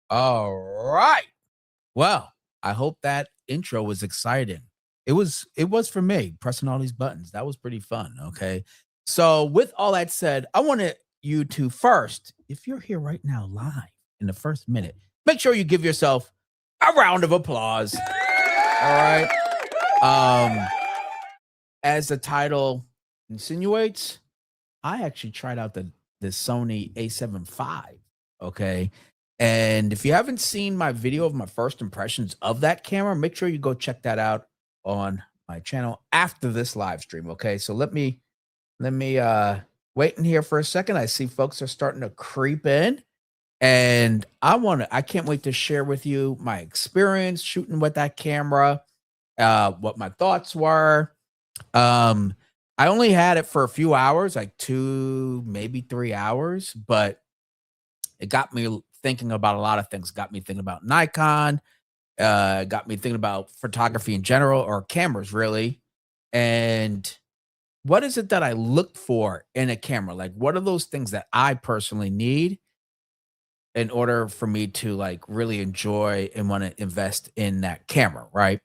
All right. Well, I hope that intro was exciting. It was for me, pressing all these buttons. That was pretty fun, okay? So, with all that said, I wanted you to first, if you're here right now live in the first minute, make sure you give yourself a round of applause. All right? Um, as the title insinuates, I actually tried out the Sony A75, okay? And if you haven't seen my video of my first impressions of that camera, make sure you go check that out on my channel after this live stream, okay? So let me wait in here for a second. I see folks are starting to creep in, and I can't wait to share with you my experience shooting with that camera, what my thoughts were. um, I only had it for a few hours, like 2, maybe 3 hours, but it got me thinking about a lot of things. Got me thinking about Nikon, got me thinking about photography in general or cameras really. And what is it that I look for in a camera? Like, what are those things that I personally need in order for me to like really enjoy and want to invest in that camera, right?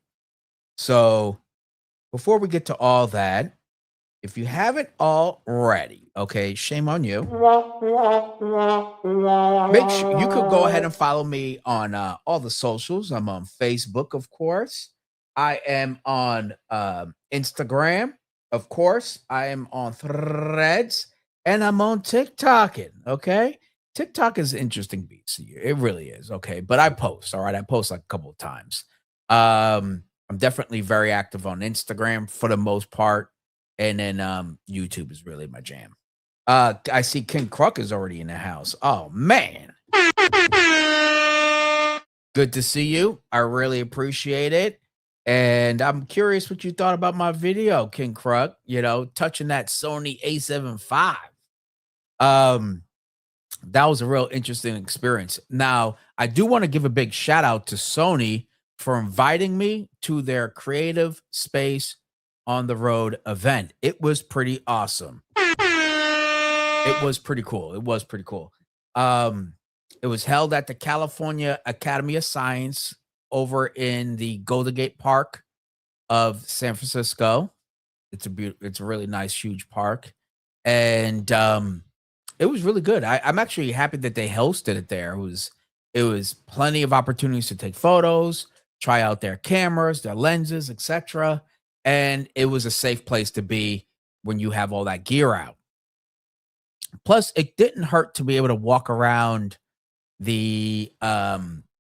So before we get to all that, if you haven't already, okay, shame on you. Make sure you could go ahead and follow me on all the socials. I'm on Facebook, of course. I am on Instagram, of course. I am on Threads, and I'm on TikToking. Okay, TikTok is interesting beats. It really is. Okay, but I post. All right, I post like a couple of times. I'm definitely very active on Instagram for the most part, and then YouTube is really my jam. I see King Kruk is already in the house. Oh man. Good to see you. I really appreciate it. And I'm curious what you thought about my video, King Kruk, touching that Sony A75. Um, that was a real interesting experience. Now, I do want to give a big shout out to Sony for inviting me to their Creative Space on the Road event. It was pretty awesome. It was pretty cool. It was pretty cool. Um, it was held at the California Academy of Science over in the Golden Gate Park of San Francisco. It's a really nice, huge park, and it was really good. I'm actually happy that they hosted it there. It was plenty of opportunities to take photos, try out their cameras, their lenses, etc. And it was a safe place to be when you have all that gear out. Plus, it didn't hurt to be able to walk around the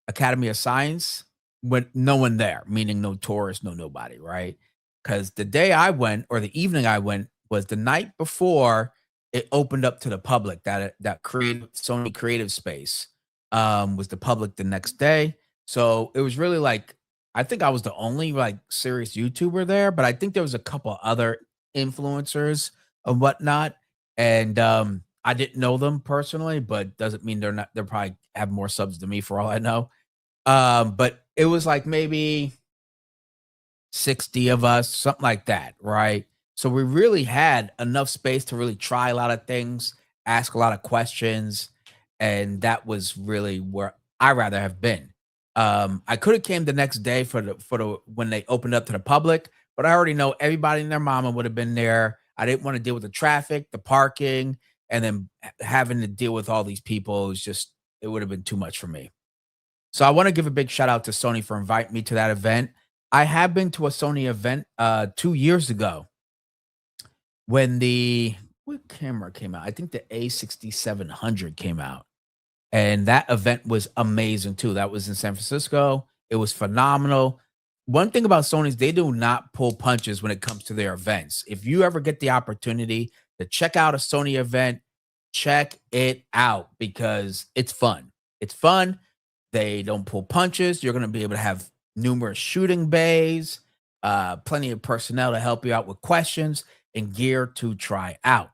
Academy of Science with no one there, meaning no tourists, no nobody, right? Because the day I went, or the evening I went, was the night before it opened up to the public. That creative Sony Creative Space was the public the next day. So it was really like, I think I was the only like serious YouTuber there, but I think there was a couple other influencers and whatnot. And I didn't know them personally, but doesn't mean they're probably have more subs than me for all I know. But it was like maybe 60 of us, something like that, right? So we really had enough space to really try a lot of things, ask a lot of questions, and that was really where I rather have been. I could have came the next day for the when they opened up to the public, but I already know everybody and their mama would have been there. I didn't want to deal with the traffic, the parking, and then having to deal with all these people. It would have been too much for me. So I want to give a big shout out to Sony for inviting me to that event. I have been to a Sony event 2 years ago when the what camera came out. I think the A6700 came out. And that event was amazing too. That was in San Francisco. It was phenomenal. One thing about Sony is they do not pull punches when it comes to their events. If you ever get the opportunity to check out a Sony event, check it out because it's fun. It's fun. They don't pull punches. You're going to be able to have numerous shooting bays, plenty of personnel to help you out with questions and gear to try out.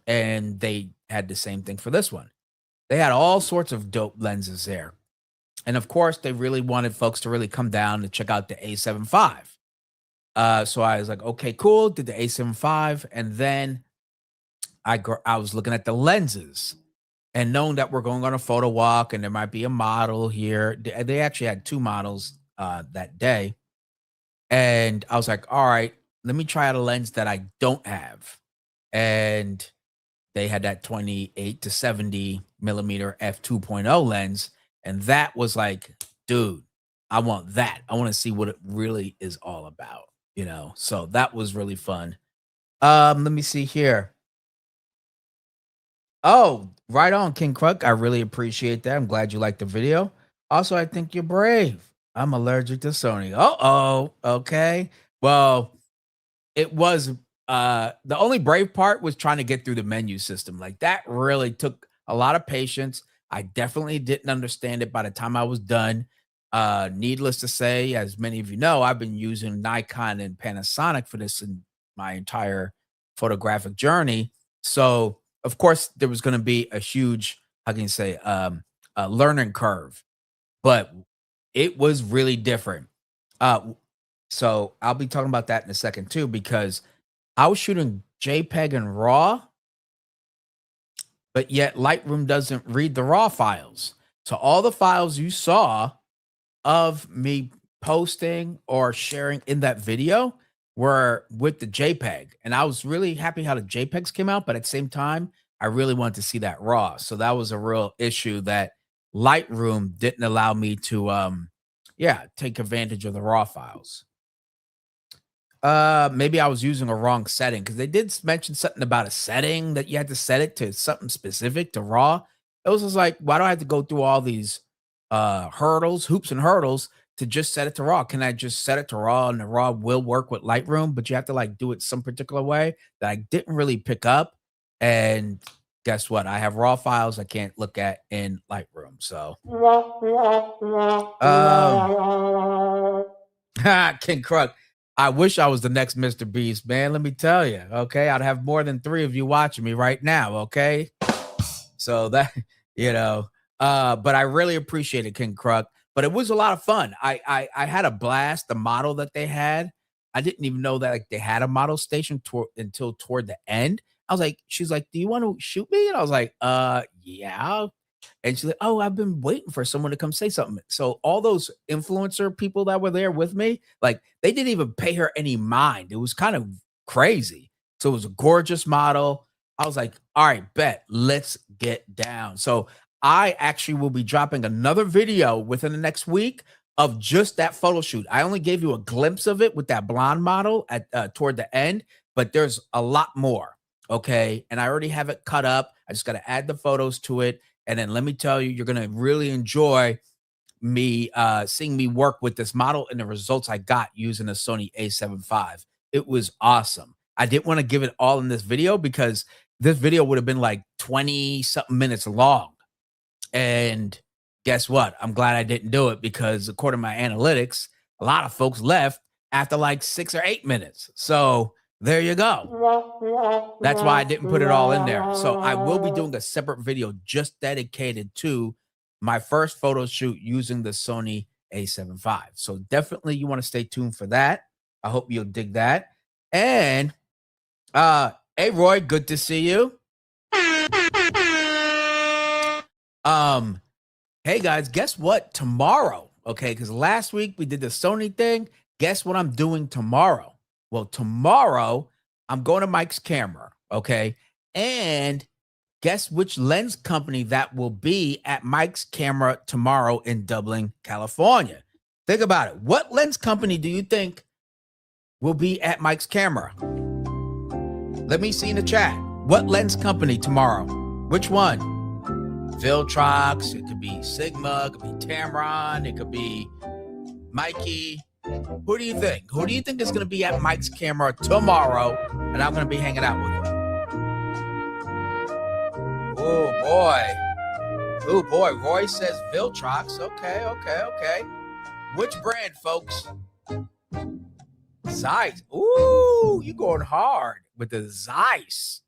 And they had the same thing for this one. They had all sorts of dope lenses there. And of course, they really wanted folks to really come down to check out the A75. So I was like, okay, cool. Did the A75, and then I was looking at the lenses and knowing that we're going on a photo walk and there might be a model here. They actually had two models that day, and I was like, all right, let me try out a lens that I don't have, and they had that 28 to 70 millimeter f2.0 lens, and that was like, dude, I want that. I want to see what it really is all about, you know. So that was really fun. Let me see here. Oh, right on, King Kruk. I really appreciate that. I'm glad you liked the video. Also, I think you're brave. I'm allergic to Sony. Oh, okay. Well, it was the only brave part was trying to get through the menu system. Like that really took a lot of patience. I definitely didn't understand it by the time I was done. Needless to say, as many of you know, I've been using Nikon and Panasonic for this in my entire photographic journey. So, of course, there was going to be a huge, how can you say, a learning curve, but it was really different. Uh, so I'll be talking about that in a second too, because I was shooting JPEG and RAW, but yet Lightroom doesn't read the RAW files. So all the files you saw of me posting or sharing in that video were with the JPEG. And I was really happy how the JPEGs came out, but at the same time, I really wanted to see that RAW. So that was a real issue that Lightroom didn't allow me to yeah, take advantage of the RAW files. Maybe I was using a wrong setting because they did mention something about a setting that you had to set it to something specific to raw. It was just like, why do I have to go through all these hurdles, hoops and hurdles to just set it to raw? Can I just set it to raw and the raw will work with Lightroom, but you have to like do it some particular way that I didn't really pick up. And guess what? I have raw files I can't look at in Lightroom. So um King Kruk. I wish I was the next Mr. Beast, man. Let me tell you. Okay. I'd have more than three of you watching me right now. Okay. So that, you know, but I really appreciate it, King Kruk. But it was a lot of fun. I had a blast. The model that they had, I didn't even know that like they had a model station until toward the end. I was like, she's like, do you want to shoot me? And I was like, yeah. And she's like, "Oh, I've been waiting for someone to come say something." So all those influencer people that were there with me, like they didn't even pay her any mind. It was kind of crazy. So it was a gorgeous model. I was like, "All right, bet, let's get down." So I actually will be dropping another video within the next week of just that photo shoot. I only gave you a glimpse of it with that blonde model at toward the end, but there's a lot more. Okay, and I already have it cut up. I just got to add the photos to it, and then let me tell you, you're gonna really enjoy me seeing me work with this model and the results I got using the Sony A75. It was awesome. I didn't want to give it all in this video because this video would have been like 20 something minutes long. And guess what? I'm glad I didn't do it because according to my analytics, a lot of folks left after like 6 or 8 minutes. So there you go. That's why I didn't put it all in there. So I will be doing a separate video just dedicated to my first photo shoot using the Sony A75. So definitely you want to stay tuned for that. I hope you'll dig that. And hey Roy, good to see you. Um Hey guys, guess what? Tomorrow, okay, because last week we did the Sony thing. Guess what I'm doing tomorrow? Well, tomorrow I'm going to Mike's camera, okay? And guess which lens company that will be at Mike's camera tomorrow in Dublin, California? Think about it. What lens company do you think will be at Mike's camera? Let me see in the chat. What lens company tomorrow? Which one? Viltrox, it could be Sigma, it could be Tamron, it could be Mikey. Who do you think? Who do you think is going to be at Mike's camera tomorrow? And I'm going to be hanging out with him. Oh boy. Oh boy. Roy says Viltrox. Okay. Which brand, folks? Zeiss. Ooh, you going hard with the Zeiss.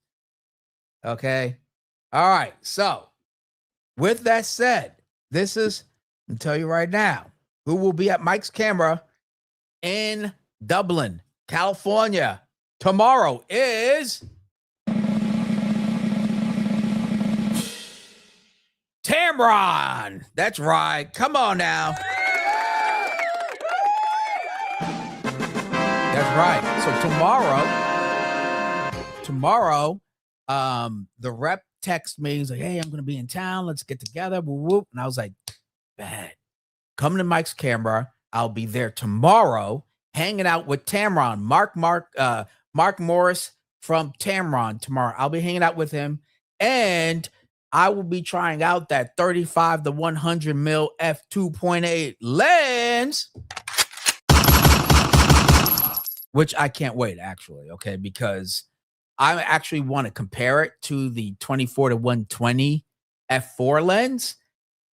Okay. All right. So with that said, this is I'll tell you right now who will be at Mike's camera in Dublin, California tomorrow is Tamron. That's right. Come on now. That's right. So tomorrow, the rep texted me. He's like, "Hey, I'm gonna be in town. Let's get together." Whoop, whoop. And I was like, "Bad. Come to Mike's camera. I'll be there tomorrow, hanging out with Tamron, Mark Morris from Tamron tomorrow. I'll be hanging out with him, and I will be trying out that 35 to 100 mil f2.8 lens, which I can't wait actually. Okay, because I actually want to compare it to the 24 to 120 f4 lens,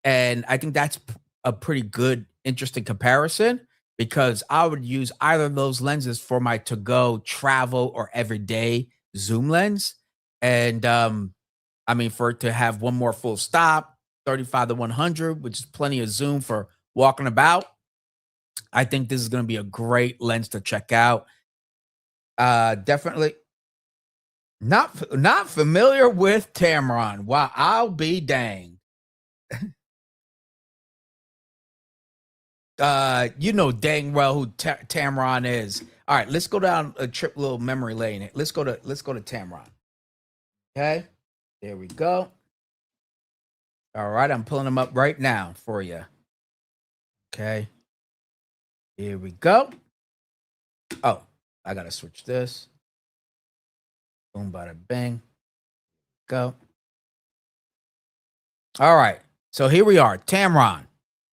and I think that's a pretty good, interesting comparison because I would use either of those lenses for my to-go travel or everyday zoom lens. And I mean, for it to have one more full stop, 35 to 100, which is plenty of zoom for walking about. I think this is going to be a great lens to check out. Definitely not familiar with Tamron. Wow, I'll be danged. You know dang well who Tamron is. All right, let's go down a trip little memory lane. Let's go to Tamron. Okay, there we go. All right, I'm pulling them up right now for you. Okay, here we go. Oh, I gotta switch this. Boom, bada bang. Go. All right, so here we are, Tamron.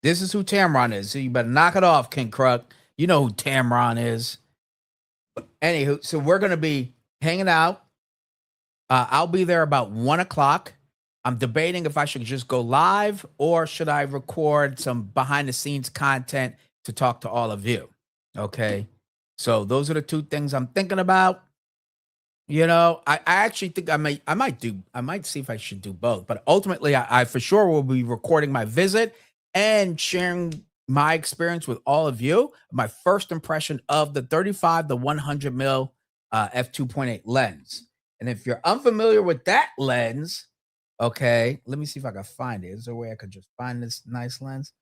This is who Tamron is. So you better knock it off, King Kruk. You know who Tamron is. But anywho, so we're gonna be hanging out. I'll be there about 1 o'clock. I'm debating if I should just go live or should I record some behind the scenes content to talk to all of you. Okay. So those are the two things I'm thinking about. You know, I actually think I might see if I should do both, but ultimately I for sure will be recording my visit and sharing my experience with all of you. My first impression of the 35 to 100 mil f2.8 lens. And if you're unfamiliar with that lens, okay, let me see if I can find it. Is there a way I could just find this nice lens?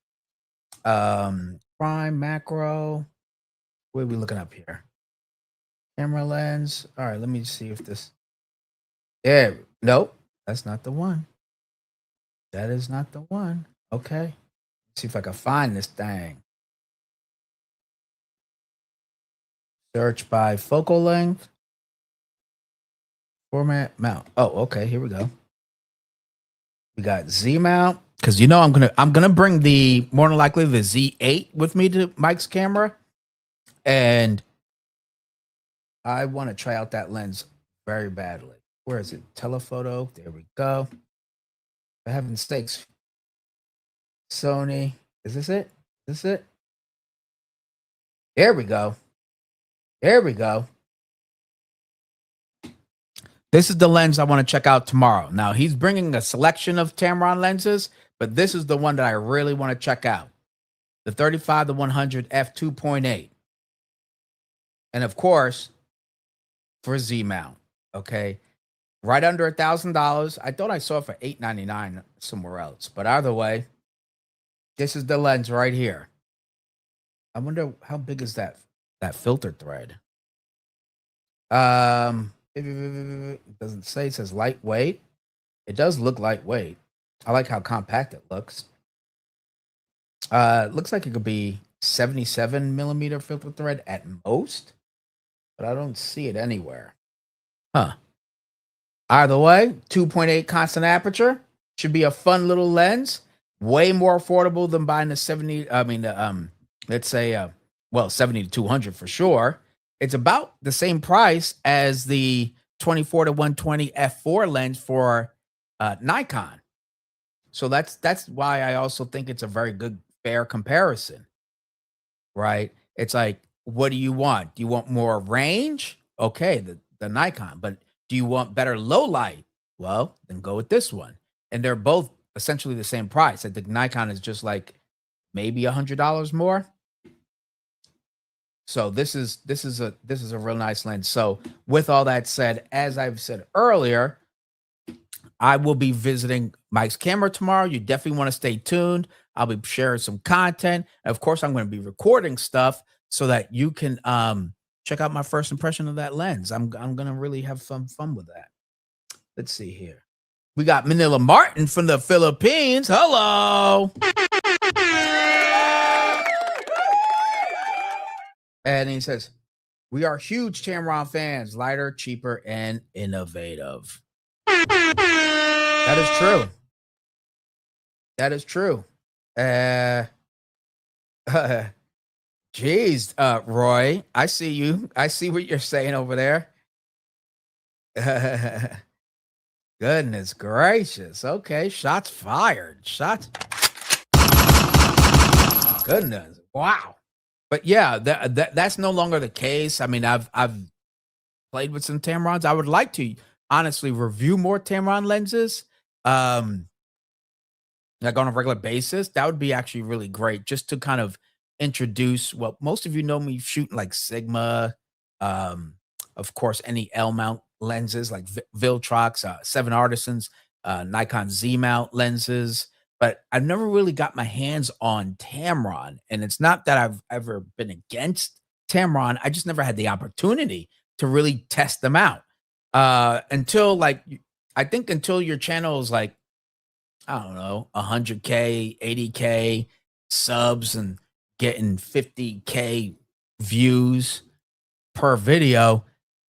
Prime macro. What are we looking up here? Camera lens. All right, let me see if this. Yeah, nope, that's not the one. That is not the one. Okay, let's see if I can find this thing. Search by focal length. Format mount. Oh, okay, here we go. We got Z mount because you know I'm gonna bring the more than likely the Z8 with me to Mike's camera, and I want to try out that lens very badly. Where is it? Telephoto. There we go. For heaven's sakes, Sony. Is this it? Is this it? There we go. There we go. This is the lens I want to check out tomorrow. Now, he's bringing a selection of Tamron lenses, but this is the one that I really want to check out. The 35 to 100 f2.8. And of course, for Z mount, okay? Right under $1,000. I thought I saw it for $899 somewhere else. But either way, this is the lens right here. I wonder how big is that filter thread? It doesn't say. It says lightweight. It does look lightweight. I like how compact it looks. It looks like it could be 77 millimeter filter thread at most, but I don't see it anywhere. Huh. Either way, 2.8 constant aperture should be a fun little lens. Way more affordable than buying the 70. I mean, let's say, 70 to 200 for sure. It's about the same price as the 24 to 120 f4 lens for Nikon. So that's why I also think it's a very good, fair comparison, right? It's like, what do you want? Do you want more range? Okay, the Nikon. But do you want better low light? Well, then go with this one. And they're both essentially the same price. I think Nikon is just like maybe $100 more. So this is a real nice lens. So with all that said, as I've said earlier, I will be visiting Mike's camera tomorrow. You definitely want to stay tuned. I'll be sharing some content. Of course, I'm going to be recording stuff so that you can check out my first impression of that lens. I'm going to really have some fun with that. Let's see here. We got Manila Martin from the Philippines. Hello. And he says, we are huge Tamron fans, lighter, cheaper, and innovative. That is true. That is true. Geez, Roy, I see you. I see what you're saying over there. Goodness gracious. Okay, shots fired. Shots. Goodness. Wow. But yeah, that's no longer the case. I mean, I've played with some Tamrons. I would like to honestly review more Tamron lenses. Like on a regular basis. That would be actually really great just to kind of introduce what most of you know me shooting like Sigma, um, of course, any L mount lenses like Viltrox, Seven Artisans, Nikon Z mount lenses. But I've never really got my hands on Tamron. And it's not that I've ever been against Tamron. I just never had the opportunity to really test them out. Until like, I think until your channel is like, I don't know, 100K, 80K subs and getting 50K views per video,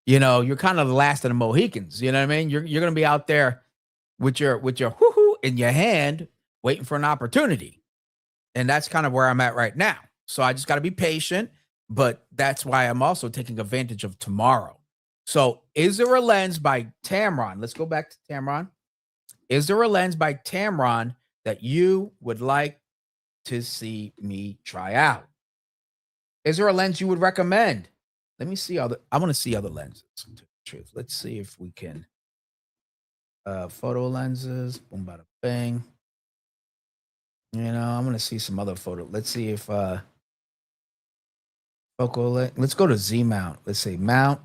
you're kind of the last of the Mohicans. You know what I mean? You're gonna be out there with your whoo in your hand, waiting for an opportunity. And that's kind of where I'm at right now. So I just gotta be patient, but that's why I'm also taking advantage of tomorrow. So is there a lens by Tamron? Let's go back to Tamron. Is there a lens by Tamron that you would like to see me try out? Is there a lens you would recommend? Let me see I want to see other lenses. To tell the truth. Let's see if we can photo lenses. Boom bada bang. I'm gonna see some other photo. Let's see if let's go to Z mount. Let's say mount.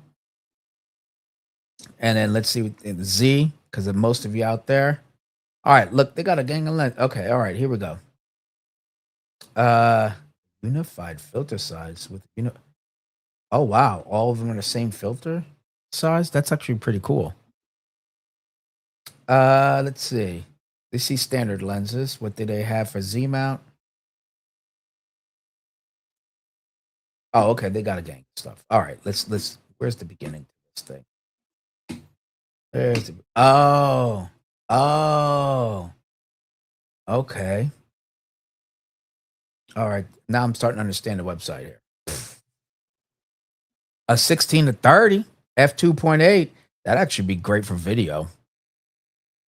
And then let's see in Z, because of most of you out there. All right, look, they got a gang of lens. Okay, all right, here we go. Unified filter size with oh wow, all of them are the same filter size. That's actually pretty cool. Let's see. They see standard lenses. What do they have for Z mount? Oh, okay, they got a gang of stuff. All right, let's. Where's the beginning to this thing? There's the. Oh, okay. All right, now I'm starting to understand the website here. A 16-30 f2.8. That'd actually be great for video.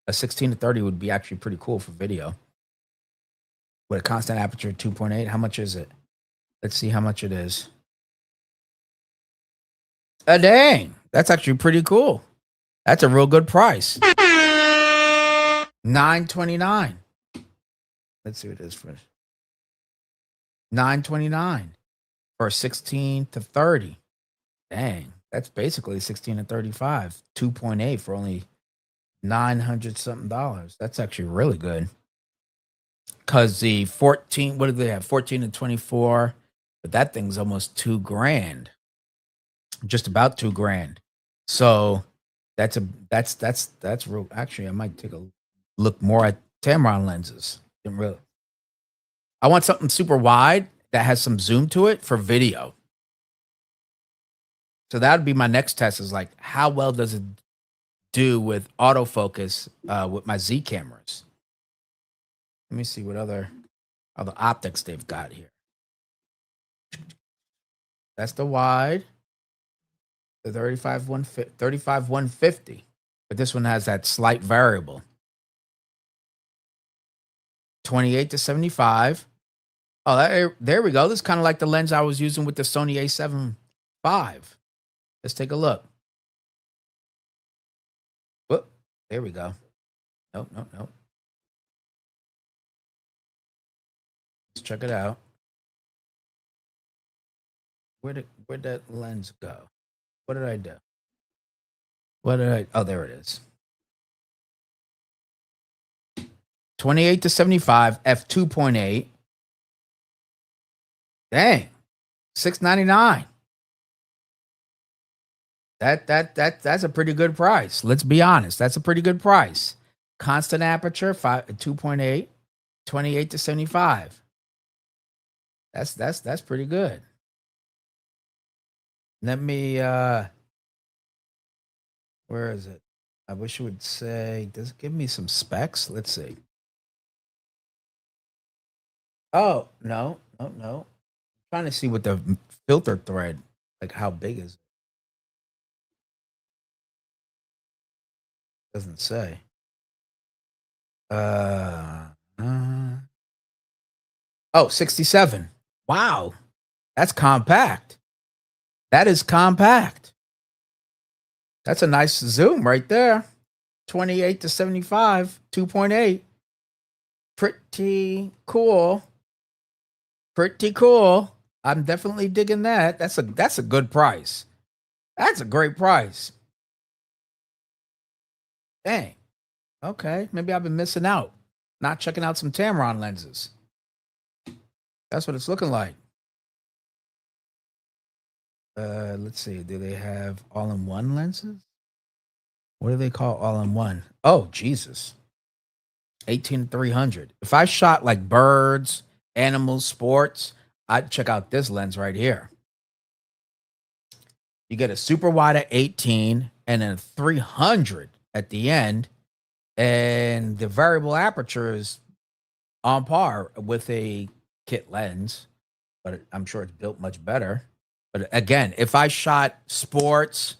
A 16-30 would be actually pretty cool for video. With a constant aperture 2.8, how much is it? Let's see how much it is. Dang, that's actually pretty cool. That's a real good price. $929. Let's see what it is for $929 for 16-30. Dang, that's basically 16-35. 2.8 for only $900 something. That's actually really good. Because the 14, what do they have? 14-24, but that thing's almost $2,000. Just about $2,000. So that's real. Actually, I might take a look more at Tamron lenses. Didn't really. I want something super wide that has some zoom to it for video. So that would be my next test. Is like, how well does it do with autofocus with my Z cameras? Let me see what other optics they've got here. That's the wide. The 35-150. But this one has that slight variable. 28-75. Oh, there we go. This is kind of like the lens I was using with the Sony A7V. Let's take a look. Whoop, there we go. Nope. check it out. Where'd that lens go? What did I do? Oh, there it is. 28 to 75 f2.8. Dang. $699. That's a pretty good price. Let's be honest. That's a pretty good price. Constant aperture 2.8, 28 to 75. That's pretty good. Let me where is it? I wish it would say, does it give me some specs? Let's see. Oh, no. No. Trying to see what the filter thread, like how big is it? Doesn't say. Oh, 67. Wow. That's compact. That is compact. That's a nice zoom right there. 28 to 75, 2.8. Pretty cool. Pretty cool. I'm definitely digging that. That's a good price. That's a great price. Dang. Okay, maybe I've been missing out. Not checking out some Tamron lenses. That's what it's looking like. Let's see. Do they have all-in-one lenses? What do they call all-in-one? Oh, Jesus. 18-300. If I shot like birds, animals, sports, I'd check out this lens right here. You get a super wide at 18 and then 300 at the end. And the variable aperture is on par with a kit lens, but I'm sure it's built much better. But again, if I shot sports,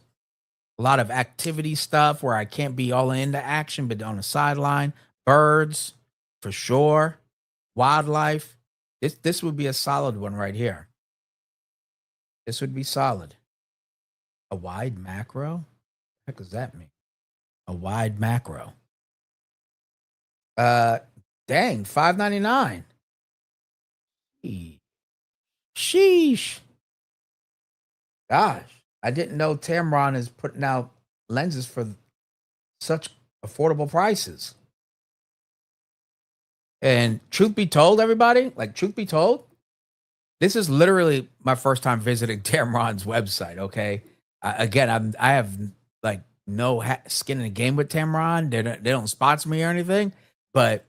a lot of activity stuff where I can't be all into action, but on the sideline, birds for sure, wildlife, this would be a solid one right here. This would be solid. A wide macro? What the heck does that mean? A wide macro. Dang, $599. Sheesh. Gosh, I didn't know Tamron is putting out lenses for such affordable prices. And truth be told, everybody, like truth be told, this is literally my first time visiting Tamron's website. Okay, again, I have like no skin in the game with Tamron. They don't sponsor me or anything, but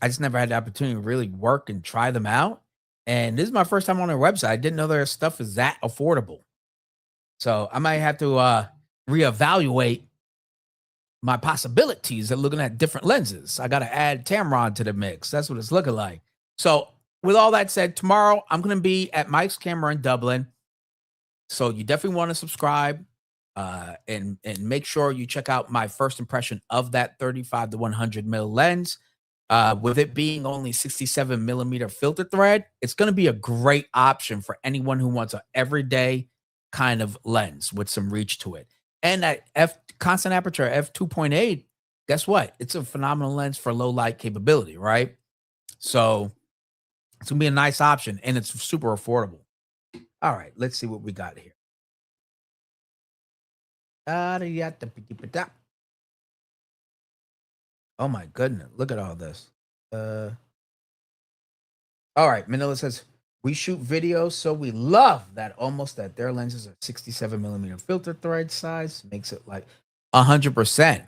I just never had the opportunity to really work and try them out. And this is my first time on their website. I didn't know their stuff is that affordable. So I might have to reevaluate my possibilities of looking at different lenses. I got to add Tamron to the mix. That's what it's looking like. So with all that said, tomorrow I'm going to be at Mike's Camera in Dublin. So you definitely want to subscribe and make sure you check out my first impression of that 35 to 100 mil lens. With it being only 67 millimeter filter thread, it's going to be a great option for anyone who wants an everyday kind of lens with some reach to it. And that constant aperture f2.8, guess what? It's a phenomenal lens for low light capability, right? So it's gonna be a nice option and it's super affordable. All right, let's see what we got here. Oh my goodness, look at all this. All right, Manila says, we shoot videos, so we love that their lenses are 67 millimeter filter thread size. Makes it like 100%.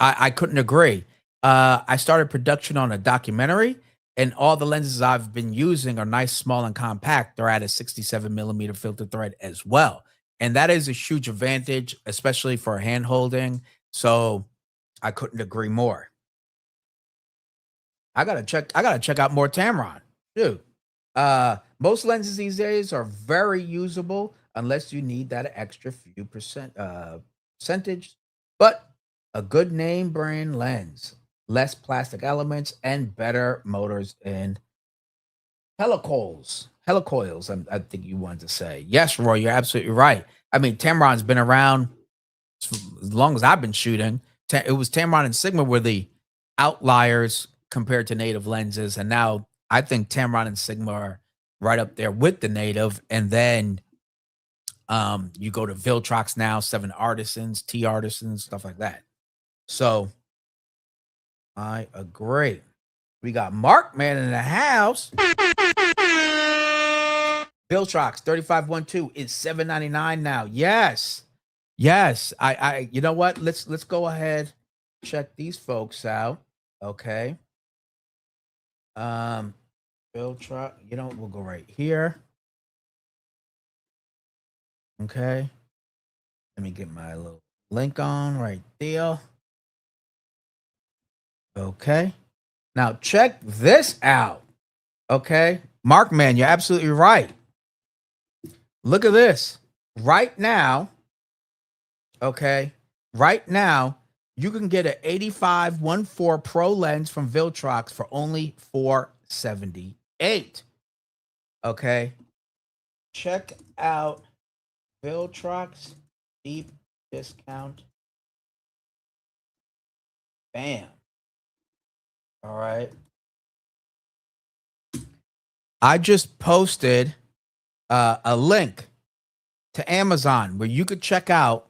I couldn't agree. I started production on a documentary, and all the lenses I've been using are nice, small, and compact. They're at a 67 millimeter filter thread as well. And that is a huge advantage, especially for hand holding. So I couldn't agree more. I gotta check out more Tamron. Dude. Most lenses these days are very usable unless you need that extra few percentage. But a good name brand lens, less plastic elements, and better motors and helicoils. Helicoils, I think you wanted to say. Yes, Roy, you're absolutely right. I mean, Tamron's been around as long as I've been shooting. It was Tamron and Sigma were the outliers compared to native lenses, and now I think Tamron and Sigma are right up there with the native. And then you go to Viltrox now, 7 Artisans, T Artisans, stuff like that. So I agree. We got Mark Man in the house. Viltrox 3512 is $7.99 now. Yes. Yes. I you know what? Let's go ahead, check these folks out. Okay. Viltrox, you know, we'll go right here. Okay. Let me get my little link on right there. Okay. Now check this out. Okay. Mark Man, you're absolutely right. Look at this. Right now, okay, right now, you can get an 85-1.4 Pro lens from Viltrox for only $478. Okay. Check out Viltrox deep discount. Bam. All right. I just posted a link to Amazon where you could check out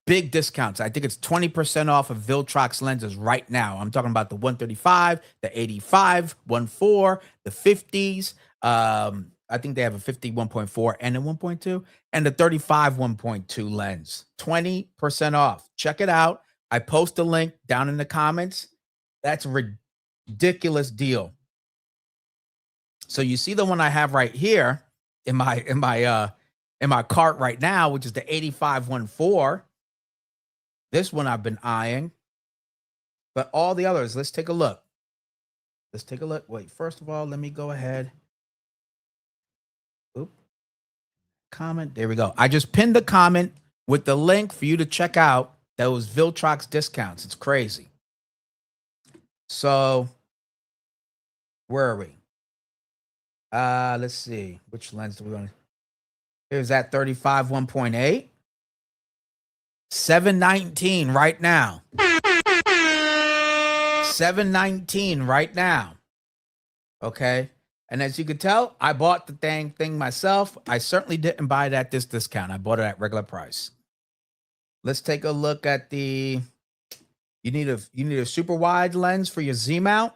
big discounts. I think it's 20% off of Viltrox lenses right now. I'm talking about the 135, the 85, 1.4, the 50s. I think they have a 50 1.4 and a 1.2 and the 35 1.2 lens. 20% off. Check it out. I post a link down in the comments. That's a ridiculous deal. So you see the one I have right here in my cart right now, which is the 85 1.4. This one I've been eyeing, but all the others, let's take a look. Let's take a look. Wait, first of all, let me go ahead. Oop. Comment. There we go. I just pinned the comment with the link for you to check out those Viltrox discounts. It's crazy. So where are we? Let's see. Which lens do we want? Here's that 35 1.8. 719 right now. 719 right now. Okay. And as you can tell, I bought the thing myself. I certainly didn't buy it at this discount. I bought it at regular price. Let's take a look at the you need a super wide lens for your Z mount.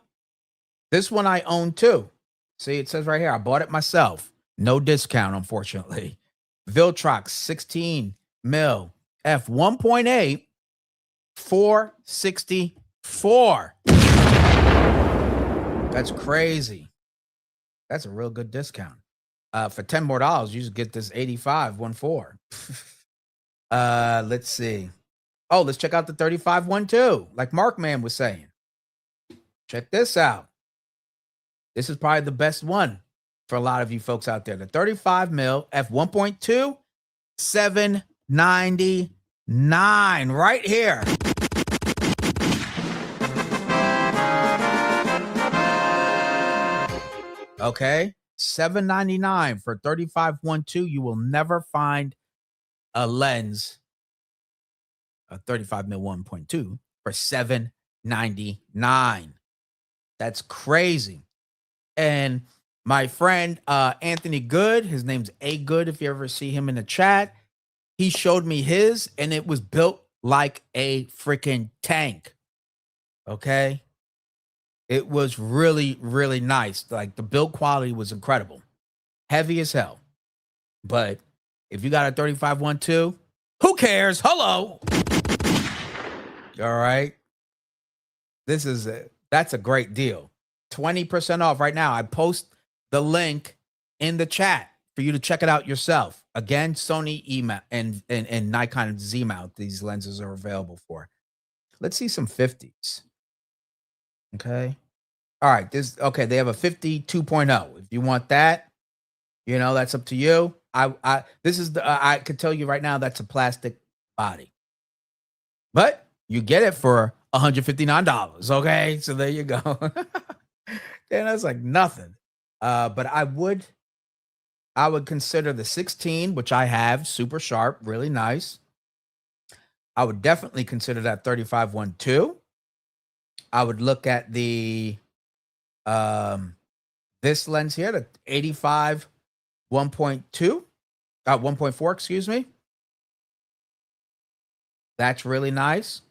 This one I own too. See, it says right here, I bought it myself. No discount, unfortunately. Viltrox 16 mil f 1.8, 464. That's crazy. That's a real good discount. For $10 more, you just get this 85 1.4. Let's see. Oh, let's check out the 35 1.2, like Mark Man was saying. Check this out. This is probably the best one for a lot of you folks out there. The 35 mil f 1.2, 799 right here. Okay, 799 for 35 1.2. You will never find a lens, a 35 mil 1.2 for 799. That's crazy. And my friend Anthony Good, his name's A Good, if you ever see him in the chat, he showed me his, and it was built like a freaking tank. Okay. It was really, really nice. Like the build quality was incredible. Heavy as hell. But if you got a 35 1.2, who cares? Hello. All right. That's a great deal. 20% off right now. I post the link in the chat for you to check it out yourself. Again, Sony E-mount and Nikon Z-mount. These lenses are available for. Let's see some 50s. Okay. All right. They have a 50 2.0. If you want that, that's up to you. I could tell you right now that's a plastic body. But you get it for $159. Okay. So there you go. And that's like nothing. But I would consider the 16, which I have, super sharp, really nice. I would definitely consider that 35 1.2. I would look at the This lens here, the 85 1.2, 1.4, excuse me. That's really nice.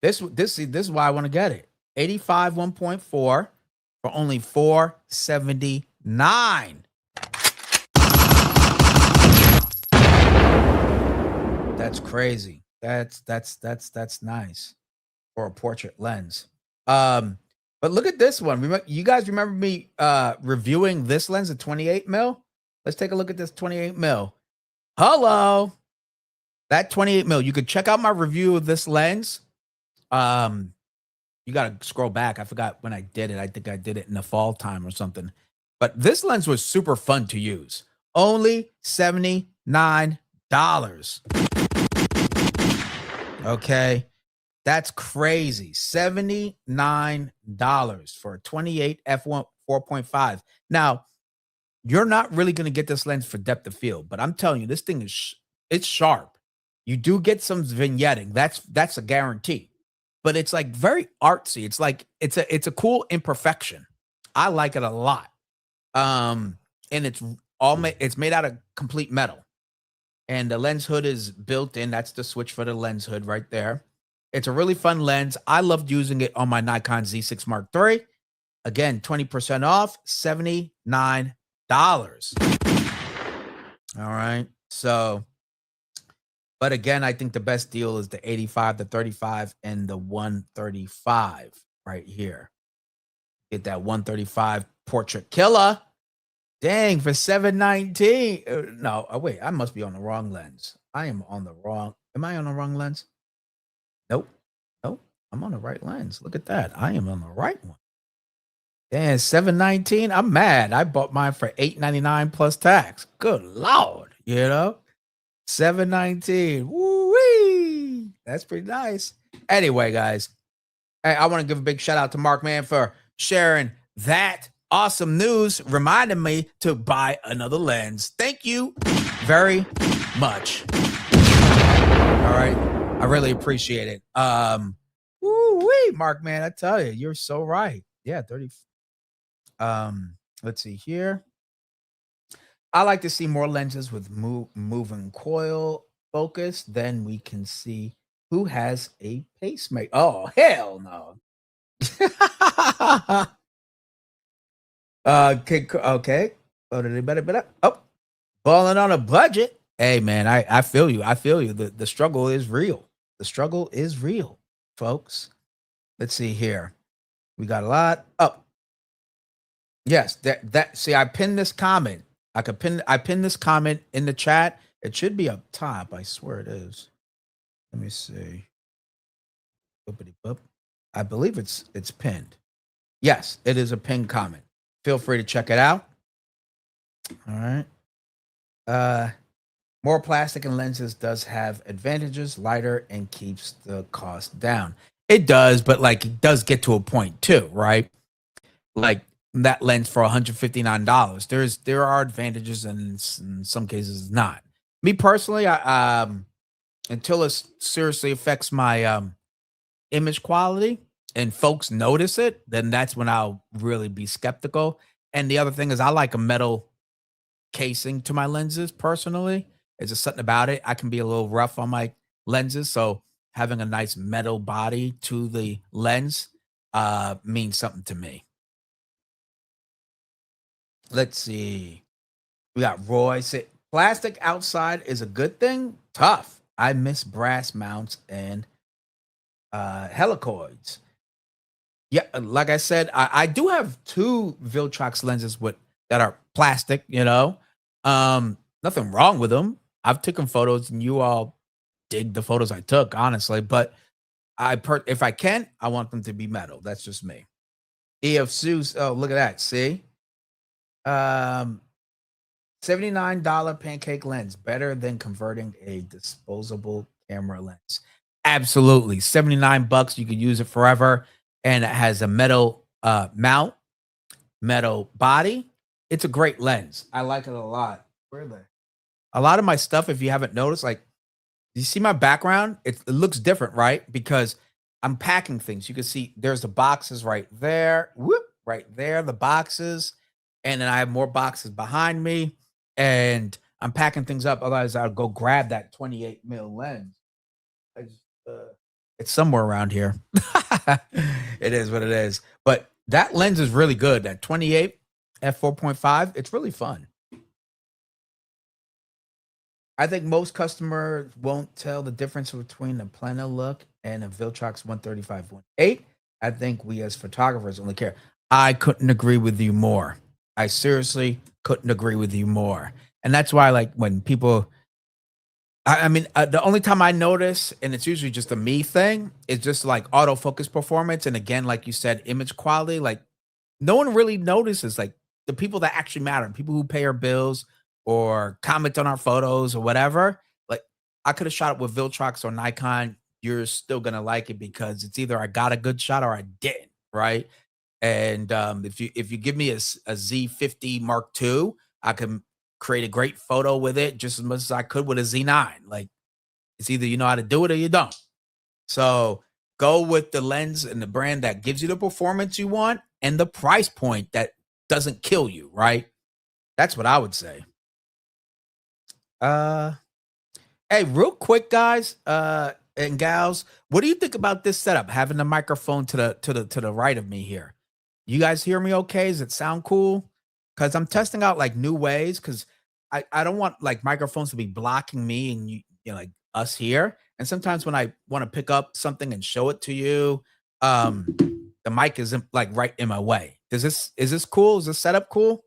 This is why I want to get it. 85 1.4 for only $479. That's crazy. That's nice for a portrait lens. But look at this one. You guys remember me reviewing this lens at 28 mil? Let's take a look at this 28 mil. Hello. That 28 mil. You could check out my review of this lens. You got to scroll back. I forgot when I did it. I think I did it in the fall time or something. But this lens was super fun to use. Only $79. Okay. That's crazy. $79 for a 28 f1 4.5. Now, you're not really going to get this lens for depth of field, but I'm telling you, this thing is it's sharp. You do get some vignetting. That's a guarantee. But it's like very artsy. It's like it's a cool imperfection. I like it a lot. And it's made out of complete metal. And the lens hood is built in. That's the switch for the lens hood right there. It's a really fun lens. I loved using it on my Nikon Z6 Mark III. Again, 20% off, $79. All right. So, but again, I think the best deal is the 85, the 35, and the 135 right here. Get that 135 portrait killer. Dang, for $719. No, wait, I must be on the wrong lens. Am I on the wrong lens? Nope. I'm on the right lens. Look at that. I am on the right one. Damn, $719. I'm mad. I bought mine for $899 plus tax. Good Lord. $719. Woo-wee. That's pretty nice. Anyway, guys, I want to give a big shout out to Mark, man, for sharing that awesome news, reminding me to buy another lens. Thank you very much. All right. I really appreciate it. Woo-wee, Mark, man, I tell you, you're so right. Yeah, 30. Let's see here. I like to see more lenses with moving coil focus. Then we can see who has a pacemaker. Oh, hell no. Okay. Oh, balling on a budget. Hey, man, I feel you. The struggle is real. The struggle is real, folks. Let's see here. We got a lot. Oh, yes. See, I pinned this comment. I pinned this comment in the chat. It should be up top. I swear it is. Let me see. Boop-a-dee-boop. I believe it's pinned. Yes, it is a pinned comment. Feel free to check it out. All right. More plastic and lenses does have advantages, lighter, and keeps the cost down. It does, but like it does get to a point too, right? Like that lens for $159. There are advantages, and in some cases not. Me personally, I until it seriously affects my image quality and folks notice it, then that's when I'll really be skeptical. And the other thing is I like a metal casing to my lenses personally. It's just something about it. I can be a little rough on my lenses, so having a nice metal body to the lens means something to me. Let's see. We got Roy. Plastic outside is a good thing. Tough. I miss brass mounts and helicoids. Yeah, like I said, I do have two Viltrox lenses that are plastic. Nothing wrong with them. I've taken photos, and you all dig the photos I took, honestly. But if I can, I want them to be metal. That's just me. EF Seuss. Oh, look at that. See, $79 pancake lens, better than converting a disposable camera lens. Absolutely, $79. You could use it forever, and it has a metal mount, metal body. It's a great lens. I like it a lot. Where are they? A lot of my stuff, if you haven't noticed, like, you see my background? It looks different, right? Because I'm packing things. You can see there's the boxes right there. Whoop, right there, the boxes, and then I have more boxes behind me, and I'm packing things up. Otherwise, I'll go grab that 28 mil lens. I just, it's somewhere around here. It is what it is. But that lens is really good. That 28 f4.5. It's really fun. I think most customers won't tell the difference between a Plano look and a Viltrox 135.8. I think we as photographers only care. I couldn't agree with you more. I seriously couldn't agree with you more. And that's why, like, when people, I mean, the only time I notice, and it's usually just a me thing, is just like autofocus performance. And again, like you said, image quality. Like, no one really notices, like, the people that actually matter, people who pay our bills or comment on our photos or whatever. Like, I could have shot it with Viltrox or Nikon. You're still gonna like it because it's either I got a good shot or I didn't, right? And if you give me a Z50 Mark II, I can create a great photo with it just as much as I could with a Z9. Like, it's either you know how to do it or you don't. So go with the lens and the brand that gives you the performance you want and the price point that doesn't kill you, right? That's what I would say. Uh hey, real quick, guys, and gals, what do you think about this setup? Having the microphone to the right of me here. You guys hear me okay? Does it sound cool? Because I'm testing out like new ways because I don't want like microphones to be blocking me and you know, like us here. And sometimes when I want to pick up something and show it to you, um, the mic isn't like right in my way. Is this cool? Is this setup cool?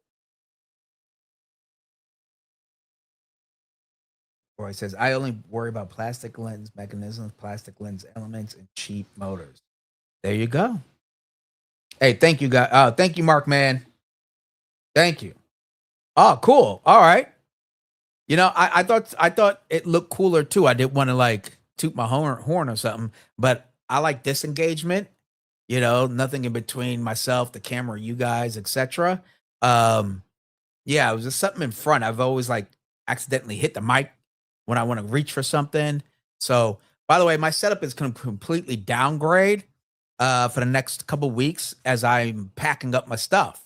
Or it says I only worry about plastic lens mechanisms, plastic lens elements, and cheap motors. There you go. Hey, thank you, guys. Thank you, Mark, man. Thank you. Oh, cool. All right. You know, I thought it looked cooler too. I didn't want to like toot my horn or something, but I like disengagement. You know, nothing in between myself, the camera, you guys, etc. Um, yeah, it was just something in front. I've always like accidentally hit the mic when I want to reach for something. So, by the way, my setup is going to completely downgrade for the next couple weeks as I'm packing up my stuff.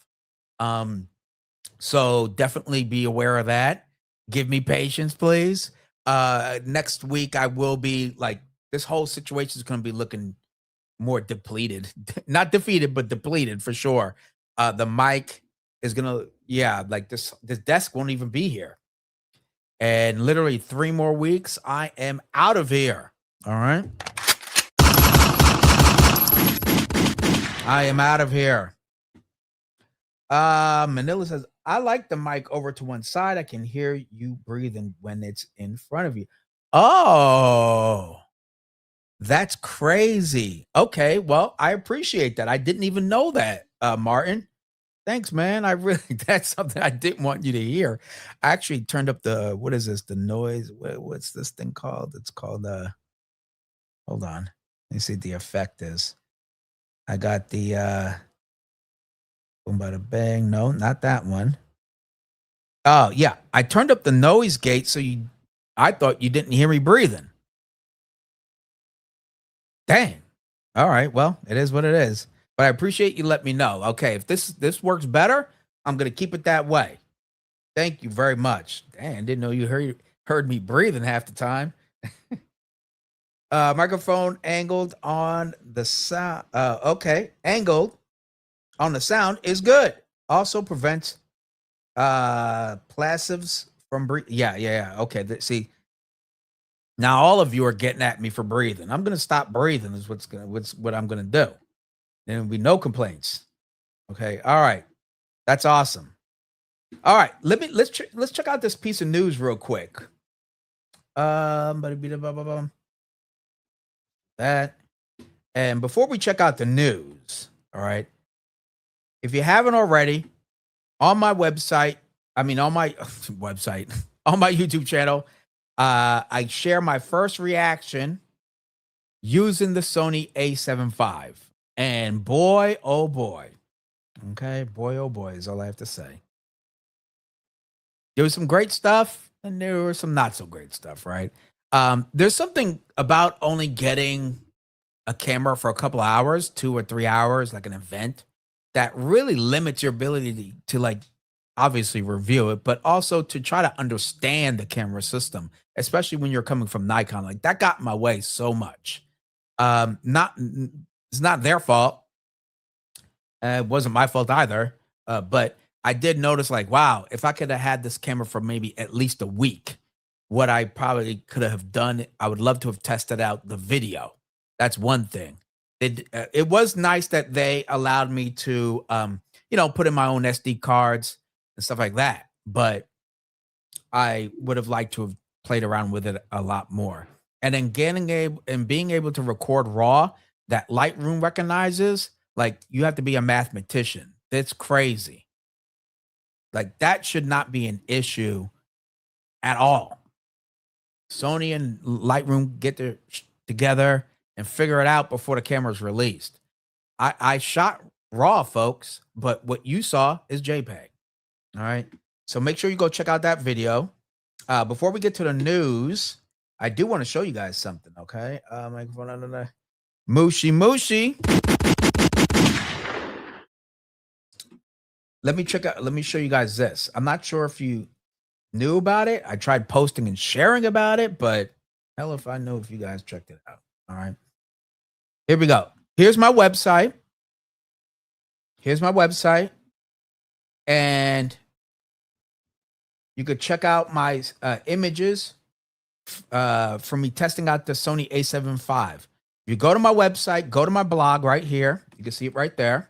Um, so definitely be aware of that. Give me patience, please. Next week I will be like this whole situation is going to be looking more depleted, not defeated, but depleted for sure. The mic is gonna, yeah, like this desk won't even be here. And literally 3 more weeks, I am out of here. All right, I am out of here. Manila says, I like the mic over to one side. I can hear you breathing when it's in front of you. Oh, that's crazy. Okay, well, I appreciate that. I didn't even know that, Martin. Thanks, man. I really that's something I didn't want you to hear. I actually turned up the what is this? The noise. What's this thing called? It's called hold on. Let me see what the effect is. I got the boom bada bang. No, not that one. Oh, yeah. I turned up the noise gate so you I thought you didn't hear me breathing. Dang. All right. Well, it is what it is. But I appreciate you letting me know. Okay, if this works better, I'm gonna keep it that way. Thank you very much. Dang, didn't know you heard me breathing half the time. Microphone angled on the sound. Okay, angled on the sound is good. Also prevents plosives from breathing. Yeah. Okay, see, now all of you are getting at me for breathing. I'm gonna stop breathing. Is what's what I'm gonna do. There will be no complaints. Okay. All right. That's awesome. All right. Let's check out this piece of news real quick. That and before we check out the news, all right. If you haven't already, on my website, I mean on my website, on my YouTube channel, I share my first reaction using the Sony A75. And boy, oh boy. Okay, boy, oh boy, is all I have to say. There was some great stuff, and there was some not so great stuff, right? There's something about only getting a camera for a couple of hours, 2 or 3 hours, like an event, that really limits your ability to like obviously review it, but also to try to understand the camera system, especially when you're coming from Nikon. Like that got in my way so much. It's not their fault. It wasn't my fault either. But I did notice, like, wow, if I could have had this camera for maybe at least a week, what I probably could have done, I would love to have tested out the video. That's one thing. It was nice that they allowed me to, put in my own SD cards and stuff like that. But I would have liked to have played around with it a lot more. And then being able to record raw that Lightroom recognizes, like you have to be a mathematician. That's crazy. Like that should not be an issue at all. Sony and Lightroom get together and figure it out before the camera's released. I shot raw, folks, but what you saw is JPEG. All right. So make sure you go check out that video. Before we get to the news, I do want to show you guys something. Okay. Microphone under there. Mushy Mushy. Let me show you guys this. I'm not sure if you knew about it. I tried posting and sharing about it, but hell if I know if you guys checked it out. All right. Here we go. Here's my website. And you could check out my images from me testing out the Sony A75. You go to my website, go to my blog right here. You can see it right there.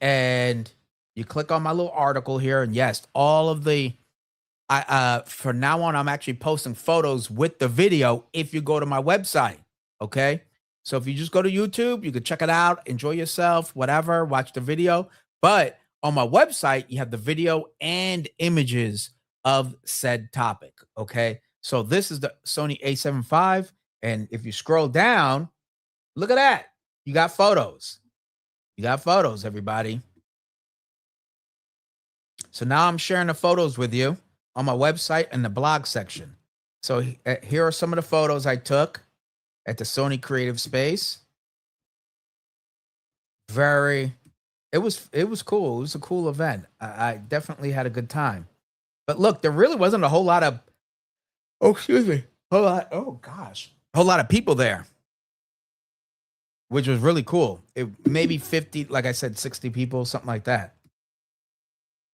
And you click on my little article here. And yes, all of the, for now on, I'm actually posting photos with the video if you go to my website. Okay. So if you just go to YouTube, you can check it out, enjoy yourself, whatever, watch the video. But on my website, you have the video and images of said topic. Okay. So this is the Sony A75. And if you scroll down, look at that. You got photos. Everybody. So now I'm sharing the photos with you on my website in the blog section. So here are some of the photos I took at the Sony Creative Space. It was cool. It was a cool event. I definitely had a good time. But look, there really wasn't a whole lot of, oh lot of people there, which was really cool. It maybe 50, like I said, 60 people, something like that,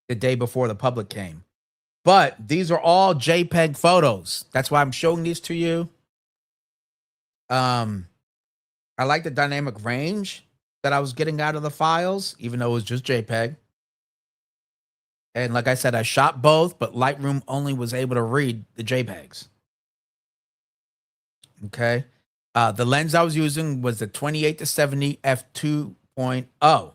the day before the public came. But these are all JPEG photos. That's why I'm showing these to you. I like the dynamic range that I was getting out of the files, even though it was just JPEG. And like I said, I shot both, but Lightroom only was able to read the JPEGs. Okay. The lens I was using was the 28-70 f2.0.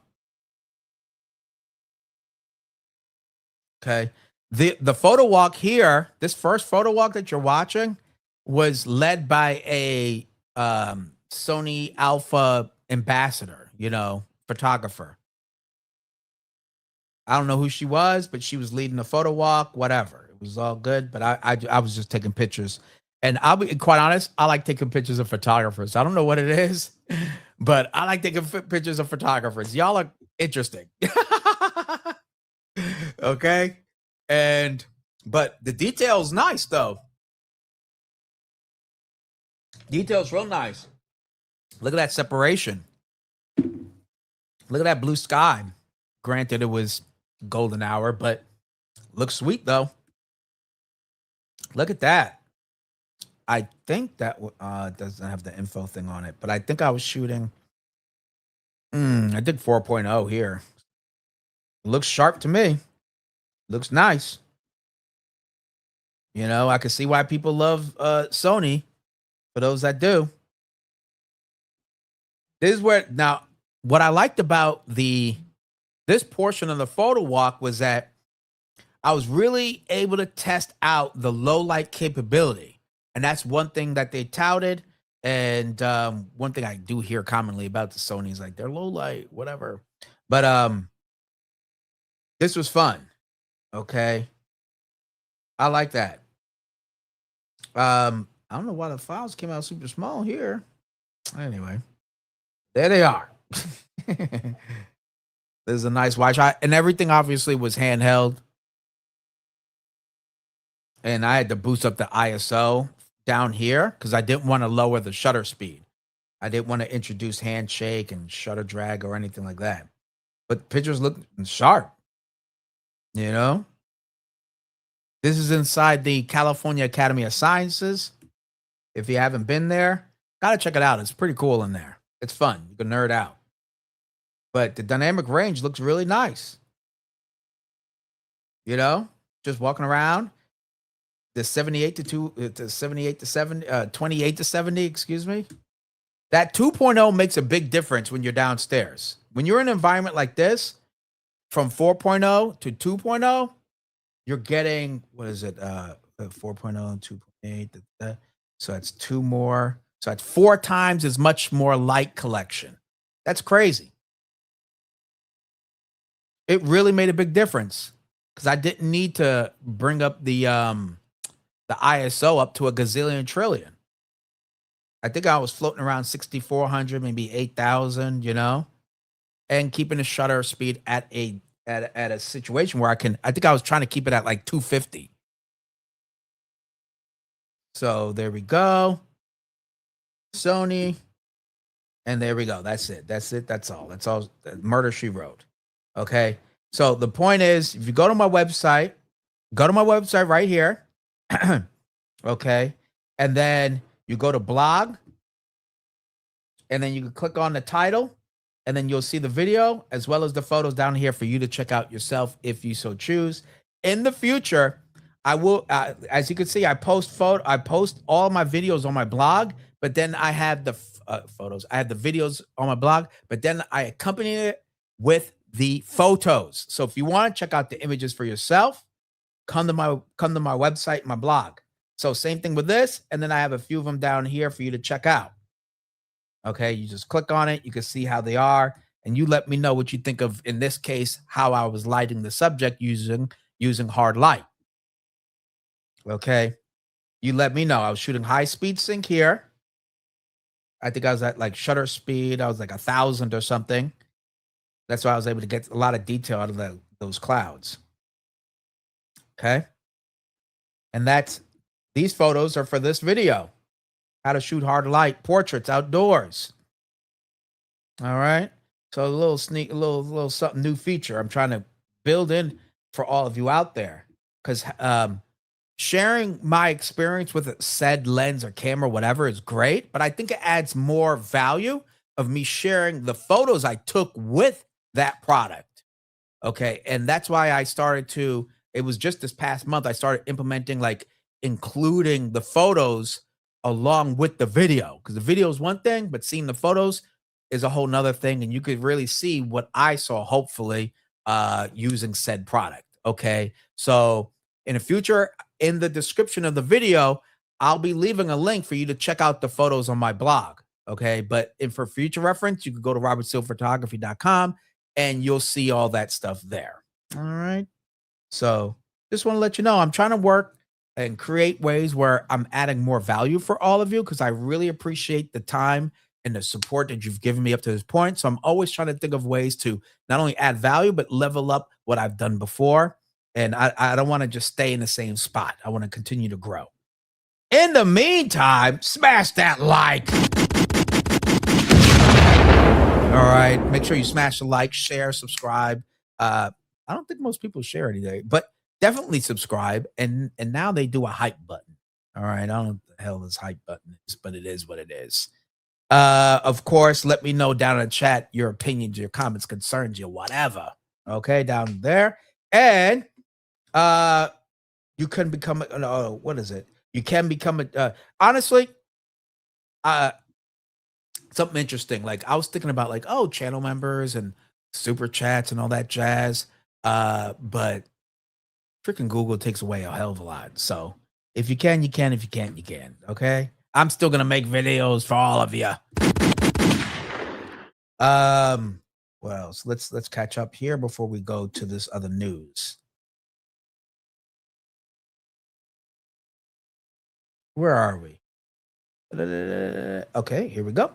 Okay. The photo walk here, this first photo walk that you're watching, was led by a Sony Alpha ambassador, photographer. I don't know who she was, but she was leading the photo walk, whatever. It was all good, but I was just taking pictures. And I'll be quite honest, I like taking pictures of photographers. I don't know what it is, but I like taking pictures of photographers. Y'all are interesting. Okay. But the detail's nice though. Detail's real nice. Look at that separation. Look at that blue sky. Granted, it was golden hour, but looks sweet though. Look at that. I think that doesn't have the info thing on it, but I think I was shooting. I did 4.0 here. Looks sharp to me. Looks nice. I can see why people love Sony. For those that do. This is where now what I liked about this portion of the photo walk was that I was really able to test out the low light capability. And that's one thing that they touted. And one thing I do hear commonly about the Sony is like they're low light, whatever. But this was fun. Okay. I like that. I don't know why the files came out super small here. Anyway, there they are. This is a nice watch. And everything obviously was handheld, and I had to boost up the ISO down here because I didn't want to lower the shutter speed. I didn't want to introduce handshake and shutter drag or anything like that. But pictures look sharp, you know? This is inside the California Academy of Sciences. If you haven't been there, gotta check it out. It's pretty cool in there. It's fun. You can nerd out. But the dynamic range looks really nice. You know, just walking around the 78 to 2 to 78 to 70, 28 to 70, excuse me. That 2.0 makes a big difference when you're downstairs. When you're in an environment like this, from 4.0 to 2.0, you're getting, what is it? 4.0 and 2.8. So that's two more. So that's 4 times as much more light collection. That's crazy. It really made a big difference because I didn't need to bring up the ISO up to a gazillion trillion. I think I was floating around 6,400, maybe 8,000, you know, and keeping the shutter speed at a situation where I think I was trying to keep it at like 250. So there we go. Sony. And there we go. That's it. That's it. That's all. That's all. Murder She Wrote. Okay. So the point is, if you go to my website right here. Okay. And then you go to blog, and then you can click on the title, and then you'll see the video as well as the photos down here for you to check out yourself if you so choose. In the future, I will, as you can see, I post all my videos on my blog, but then I have the photos. I have the videos on my blog, but then I accompany it with the photos. So if you want to check out the images for yourself, come to my website, my blog. So same thing with this, and then I have a few of them down here for you to check out. Okay, you just click on it, you can see how they are, and you let me know what you think of, in this case, how I was lighting the subject using hard light. Okay, you let me know. I was shooting high speed sync here. I think I was at like shutter speed. I was like 1,000 or something. That's why I was able to get a lot of detail out of those clouds. Okay, and these photos are for this video. How to shoot hard light portraits outdoors. All right. So a little something new feature I'm trying to build in for all of you out there. Because sharing my experience with a said lens or camera, whatever, is great. But I think it adds more value of me sharing the photos I took with that product. Okay. And that's why it was just this past month, I started implementing, like, including the photos along with the video. Because the video is one thing, but seeing the photos is a whole nother thing. And you could really see what I saw, hopefully, using said product. Okay. So in the future, in the description of the video, I'll be leaving a link for you to check out the photos on my blog. Okay. But for future reference, you can go to robertsilverphotography.com and you'll see all that stuff there. All right. So just want to let you know I'm trying to work and create ways where I'm adding more value for all of you, because I really appreciate the time and the support that you've given me up to this point. So I'm always trying to think of ways to not only add value, but level up what I've done before. And I don't want to just stay in the same spot. I want to continue to grow. In the meantime, smash that like. All right. Make sure you smash the like, share, subscribe. I don't think most people share anything, but definitely subscribe. And now they do a hype button. All right. I don't know what the hell this hype button is, but it is what it is. Of course, let me know down in the chat your opinions, your comments, concerns, your whatever. Okay, down there. And you can become what is it? You can become honestly, something interesting. Like, I was thinking about, like, oh, channel members and super chats and all that jazz. But freaking Google takes away a hell of a lot. So if you can, you can. If you can't, you can. Okay. I'm still gonna make videos for all of you. What else? Let's catch up here before we go to this other news. Where are we? Okay, here we go.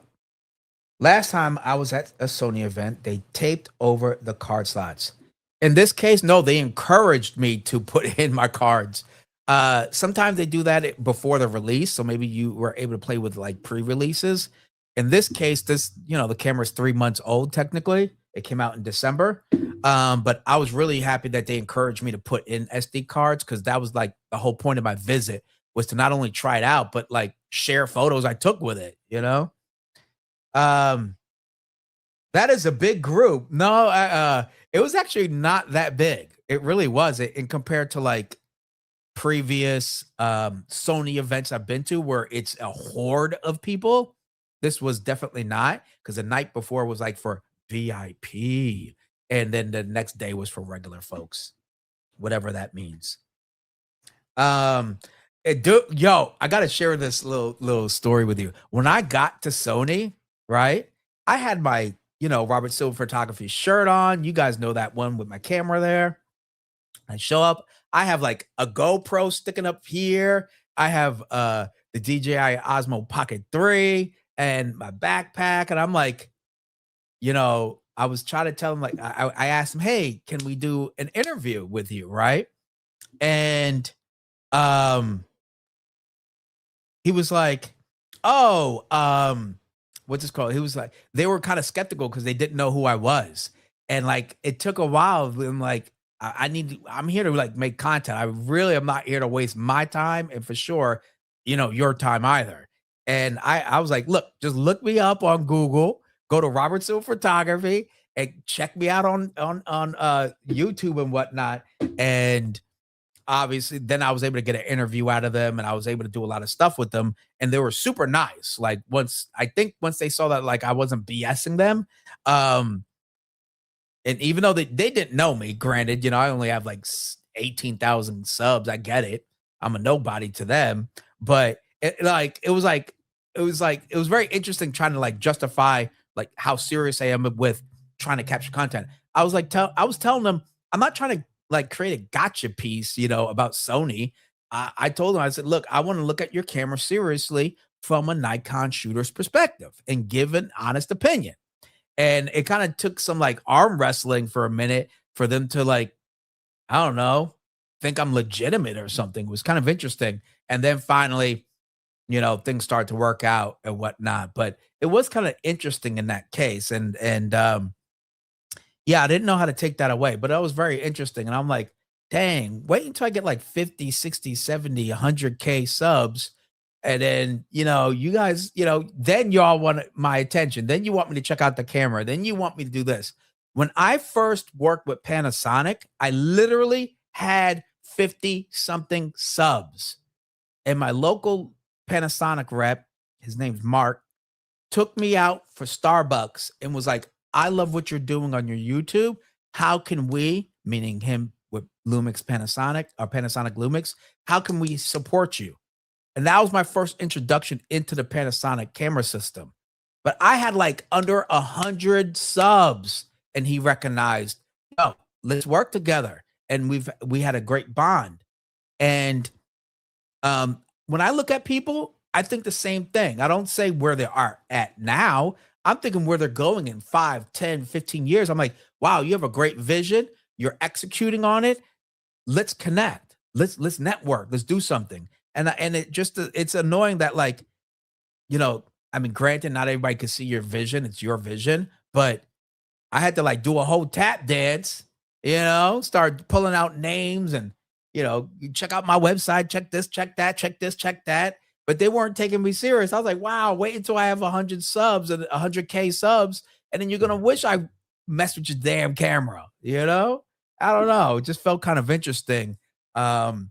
Last time I was at a Sony event, they taped over the card slots. In this case, no, they encouraged me to put in my cards. Sometimes they do that before the release, so maybe you were able to play with like pre-releases. In this case, the camera's 3 months old technically. It came out in December. But I was really happy that they encouraged me to put in SD cards because that was like the whole point of my visit was to not only try it out, but like share photos I took with it. Um, that is a big group. No, it was actually not that big. It really was. In compared to like previous Sony events I've been to where it's a horde of people. This was definitely not because the night before was like for VIP, and then the next day was for regular folks, whatever that means. Um, yo, I gotta share this little story with you. When I got to Sony, right, I had my Robert Silver-Photography shirt on. You guys know that one with my camera there. I show up. I have like a GoPro sticking up here. I have the DJI Osmo Pocket 3 and my backpack. And I'm like, I was trying to tell him, like, I asked him, hey, can we do an interview with you? Right. And um he was like, "Oh, what's this called?" He was like, they were kind of skeptical because they didn't know who I was, and like it took a while. I'm like, I need, I'm here to like make content. I really am not here to waste my time, and for sure, your time either. And I was like, look, just look me up on Google, go to Robert Silver Photography, and check me out on YouTube and whatnot, and obviously then I was able to get an interview out of them and I was able to do a lot of stuff with them and they were super nice. Like once they saw that like I wasn't BSing them, um, and even though they didn't know me, granted, I only have like 18,000 subs. I get it. I'm a nobody to them, but it was very interesting trying to like justify like how serious I am with trying to capture content. I was telling them I'm not trying to like create a gotcha piece, about Sony. I told them, I said, look, I want to look at your camera seriously from a Nikon shooter's perspective and give an honest opinion. And it kind of took some like arm wrestling for a minute for them to like, I don't know, think I'm legitimate or something. It was kind of interesting. And then finally, things start to work out and whatnot. But it was kind of interesting in that case. And yeah, I didn't know how to take that away, but that was very interesting. And I'm like, dang, wait until I get like 50, 60, 70, 100K subs. And then, you guys, then y'all want my attention. Then you want me to check out the camera. Then you want me to do this. When I first worked with Panasonic, I literally had 50 something subs. And my local Panasonic rep, his name's Mark, took me out for Starbucks and was like, I love what you're doing on your YouTube. How can we, meaning him with Lumix Panasonic or Panasonic Lumix, how can we support you? And that was my first introduction into the Panasonic camera system. But I had like under 100 subs, and he recognized, yo, let's work together. And we had a great bond. And when I look at people, I think the same thing. I don't say where they are at now. I'm thinking where they're going in 5, 10, 15 years. I'm like, wow, you have a great vision. You're executing on it. Let's connect. Let's network. Let's do something. And it's annoying that like, I mean, granted, not everybody can see your vision. It's your vision, but I had to like do a whole tap dance, start pulling out names and, you check out my website, check this, check that, check this, check that. But they weren't taking me serious. I was like, wow, wait until I have 100 subs and 100K subs. And then you're going to wish I messed with your damn camera, I don't know. It just felt kind of interesting. And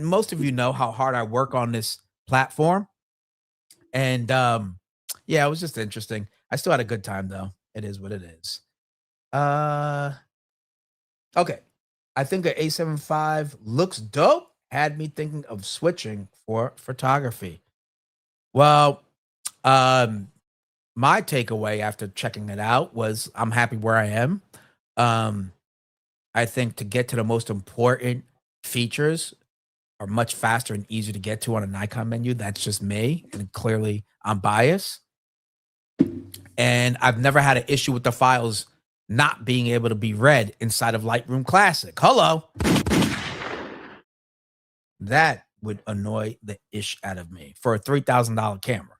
most of you know how hard I work on this platform. And yeah, it was just interesting. I still had a good time though. It is what it is. Uh okay. I think the A75 looks dope. Had me thinking of switching for photography. Well, um, my takeaway after checking it out was I'm happy where I am. Um, I think to get to the most important features are much faster and easier to get to on a Nikon menu. That's just me, and clearly I'm biased. And I've never had an issue with the files not being able to be read inside of Lightroom Classic. Hello. That would annoy the ish out of me for a $3,000 camera.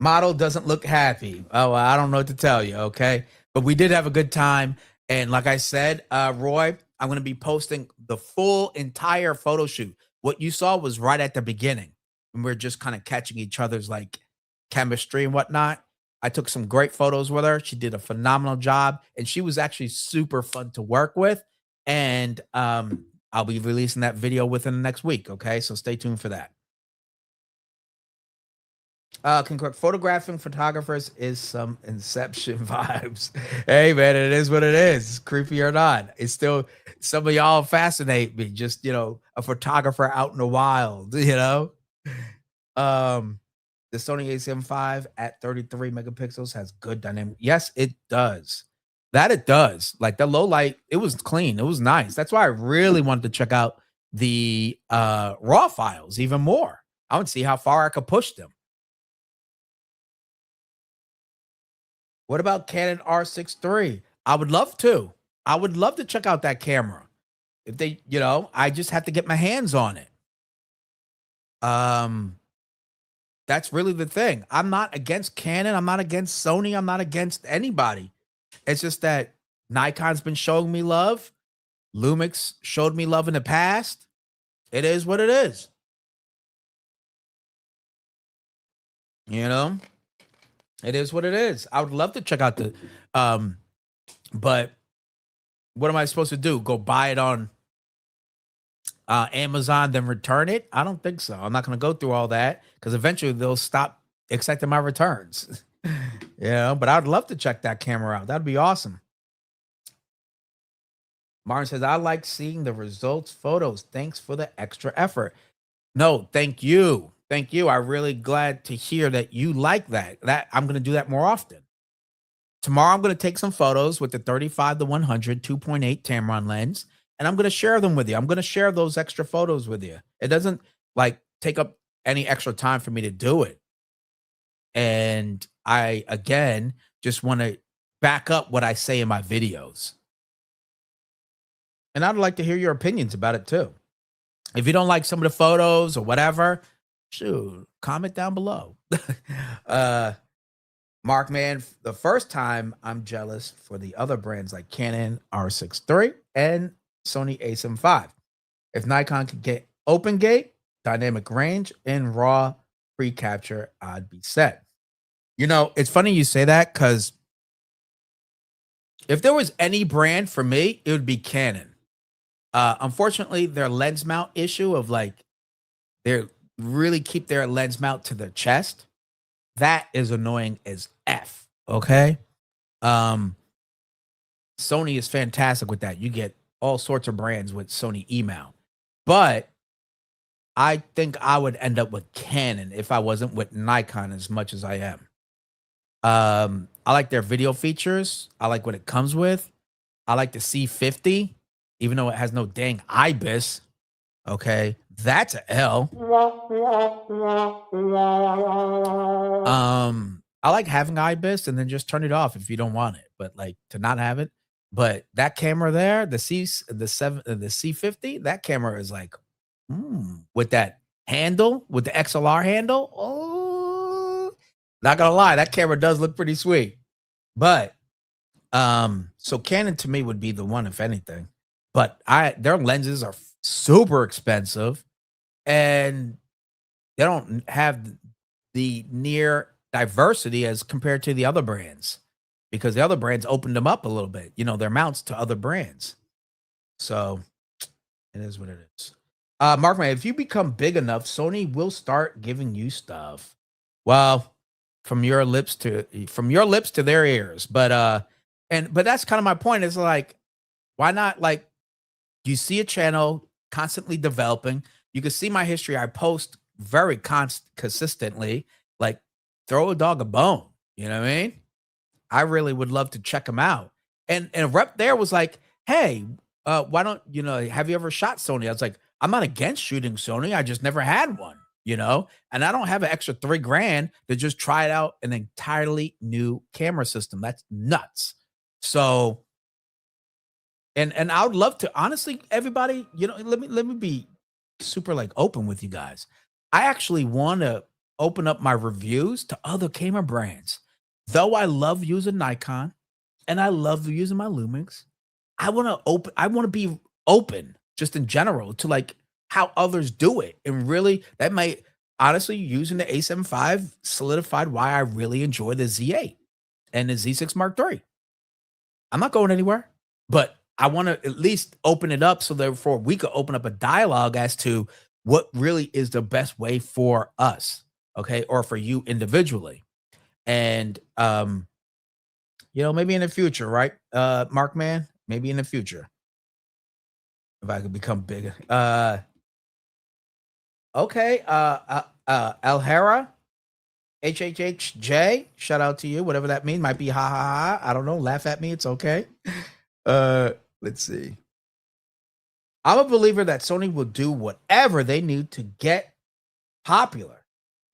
Model doesn't look happy. Oh, well, I don't know what to tell you, okay? But we did have a good time. And like I said, Roy, I'm going to be posting the full entire photo shoot. What you saw was right at the beginning. And we're just kind of catching each other's like chemistry and whatnot. I took some great photos with her. She did a phenomenal job. And she was actually super fun to work with. And I'll be releasing that video within the next week, okay? So stay tuned for that. Correct. Photographing photographers is some Inception vibes. Hey, man, it is what it is. Creepy or not, it's still, some of y'all fascinate me. Just, a photographer out in the wild. The Sony A75 at 33 megapixels has good dynamic. Yes, it does. That it does. Like the low light, it was clean. It was nice. That's why I really wanted to check out the raw files even more. I would see how far I could push them. What about Canon R6 III? I would love to. I would love to check out that camera. If they, I just have to get my hands on it. That's really the thing. I'm not against Canon. I'm not against Sony. I'm not against anybody. It's just that Nikon's been showing me love. Lumix showed me love in the past. It is what it is. It is what it is. I would love to check out the, but what am I supposed to do? Go buy it on Amazon, then return it? I don't think so. I'm not going to go through all that because eventually they'll stop accepting my returns. But I'd love to check that camera out. That'd be awesome. Martin says, I like seeing the results photos. Thanks for the extra effort. No, thank you. Thank you. I'm really glad to hear that you like that. I'm going to do that more often. Tomorrow, I'm going to take some photos with the 35-100 2.8 Tamron lens, and I'm going to share them with you. I'm going to share those extra photos with you. It doesn't take up any extra time for me to do it. And I, again, just want to back up what I say in my videos. And I'd like to hear your opinions about it too. If you don't like some of the photos or whatever, shoot, comment down below. Mark, man, the first time I'm jealous for the other brands like Canon R6 III and Sony A75. If Nikon could get open gate, dynamic range, and raw pre-capture, I'd be set. It's funny you say that because if there was any brand for me, it would be Canon. Unfortunately, their lens mount issue of they really keep their lens mount to their chest. That is annoying as F. Okay. Sony is fantastic with that. You get all sorts of brands with Sony E-mount, but I think I would end up with Canon if I wasn't with Nikon as much as I am. I like their video features. I like what it comes with. I like the C50, even though it has no dang IBIS. Okay, that's a L. I like having IBIS and then just turn it off if you don't want it, but to not have it. But that camera there, the C50, that camera is with that handle, with the XLR handle. Oh, not gonna lie, that camera does look pretty sweet. But so Canon to me would be the one, if anything. But their lenses are super expensive and they don't have the near diversity as compared to the other brands, because the other brands opened them up a little bit, their mounts to other brands. So it is what it is. Mark, man, if you become big enough, Sony will start giving you stuff. Well, from your lips to their ears. But that's kind of my point. Is why not? You see a channel constantly developing. You can see my history. I post very consistently. Throw a dog a bone. You know what I mean? I really would love to check them out. And a rep there was like, hey, why don't have you ever shot Sony? I was like, I'm not against shooting Sony. I just never had one. you know? And I don't have an extra 3 grand to just try it out an entirely new camera system. That's nuts. So, and I would love to honestly, everybody, let me be super like open with you guys. I actually want to open up my reviews to other camera brands. Though I love using Nikon and I love using my Lumix, I want to be open just in general to like how others do it. And really that might honestly using the A75 solidified why I really enjoy the Z8 and the Z6 Mark III. I'm not going anywhere, but I want to at least open it up so therefore we could open up a dialogue as to what really is the best way for us, okay, or for you individually. And maybe in the future, right? Mark man, maybe in the future if I could become bigger. Okay, Alhara HHHJ, shout out to you, whatever that means. Might be ha ha ha. I don't know. Laugh at me. It's okay. Let's see. I'm a believer that Sony will do whatever they need to get popular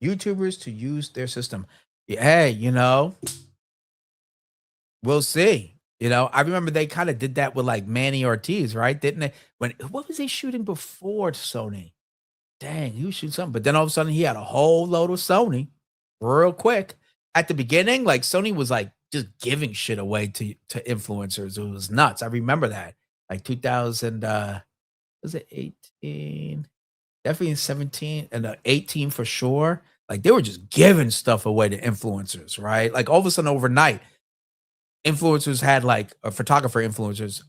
YouTubers to use their system. Yeah, hey, we'll see. I remember they kind of did that with like Manny Ortiz, right? Didn't they? What was he shooting before Sony? Dang, he was shooting something. But then all of a sudden he had a whole load of Sony real quick. At the beginning, like Sony was like just giving shit away to influencers. It was nuts. I remember that. Like 2000 was it 18? Definitely in 17 and 18 for sure. Like they were just giving stuff away to influencers, right? Like all of a sudden overnight, influencers had like photographer influencers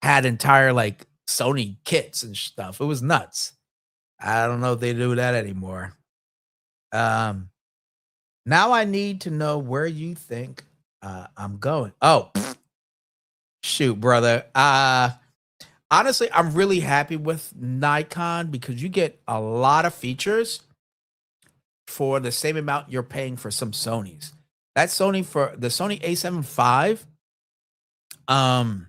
had entire like Sony kits and stuff. It was nuts. I don't know if they do that anymore. Now I need to know where you think I'm going. Oh, shoot, brother. Honestly, I'm really happy with Nikon because you get a lot of features for the same amount you're paying for some Sonys. That Sony for the Sony A75, the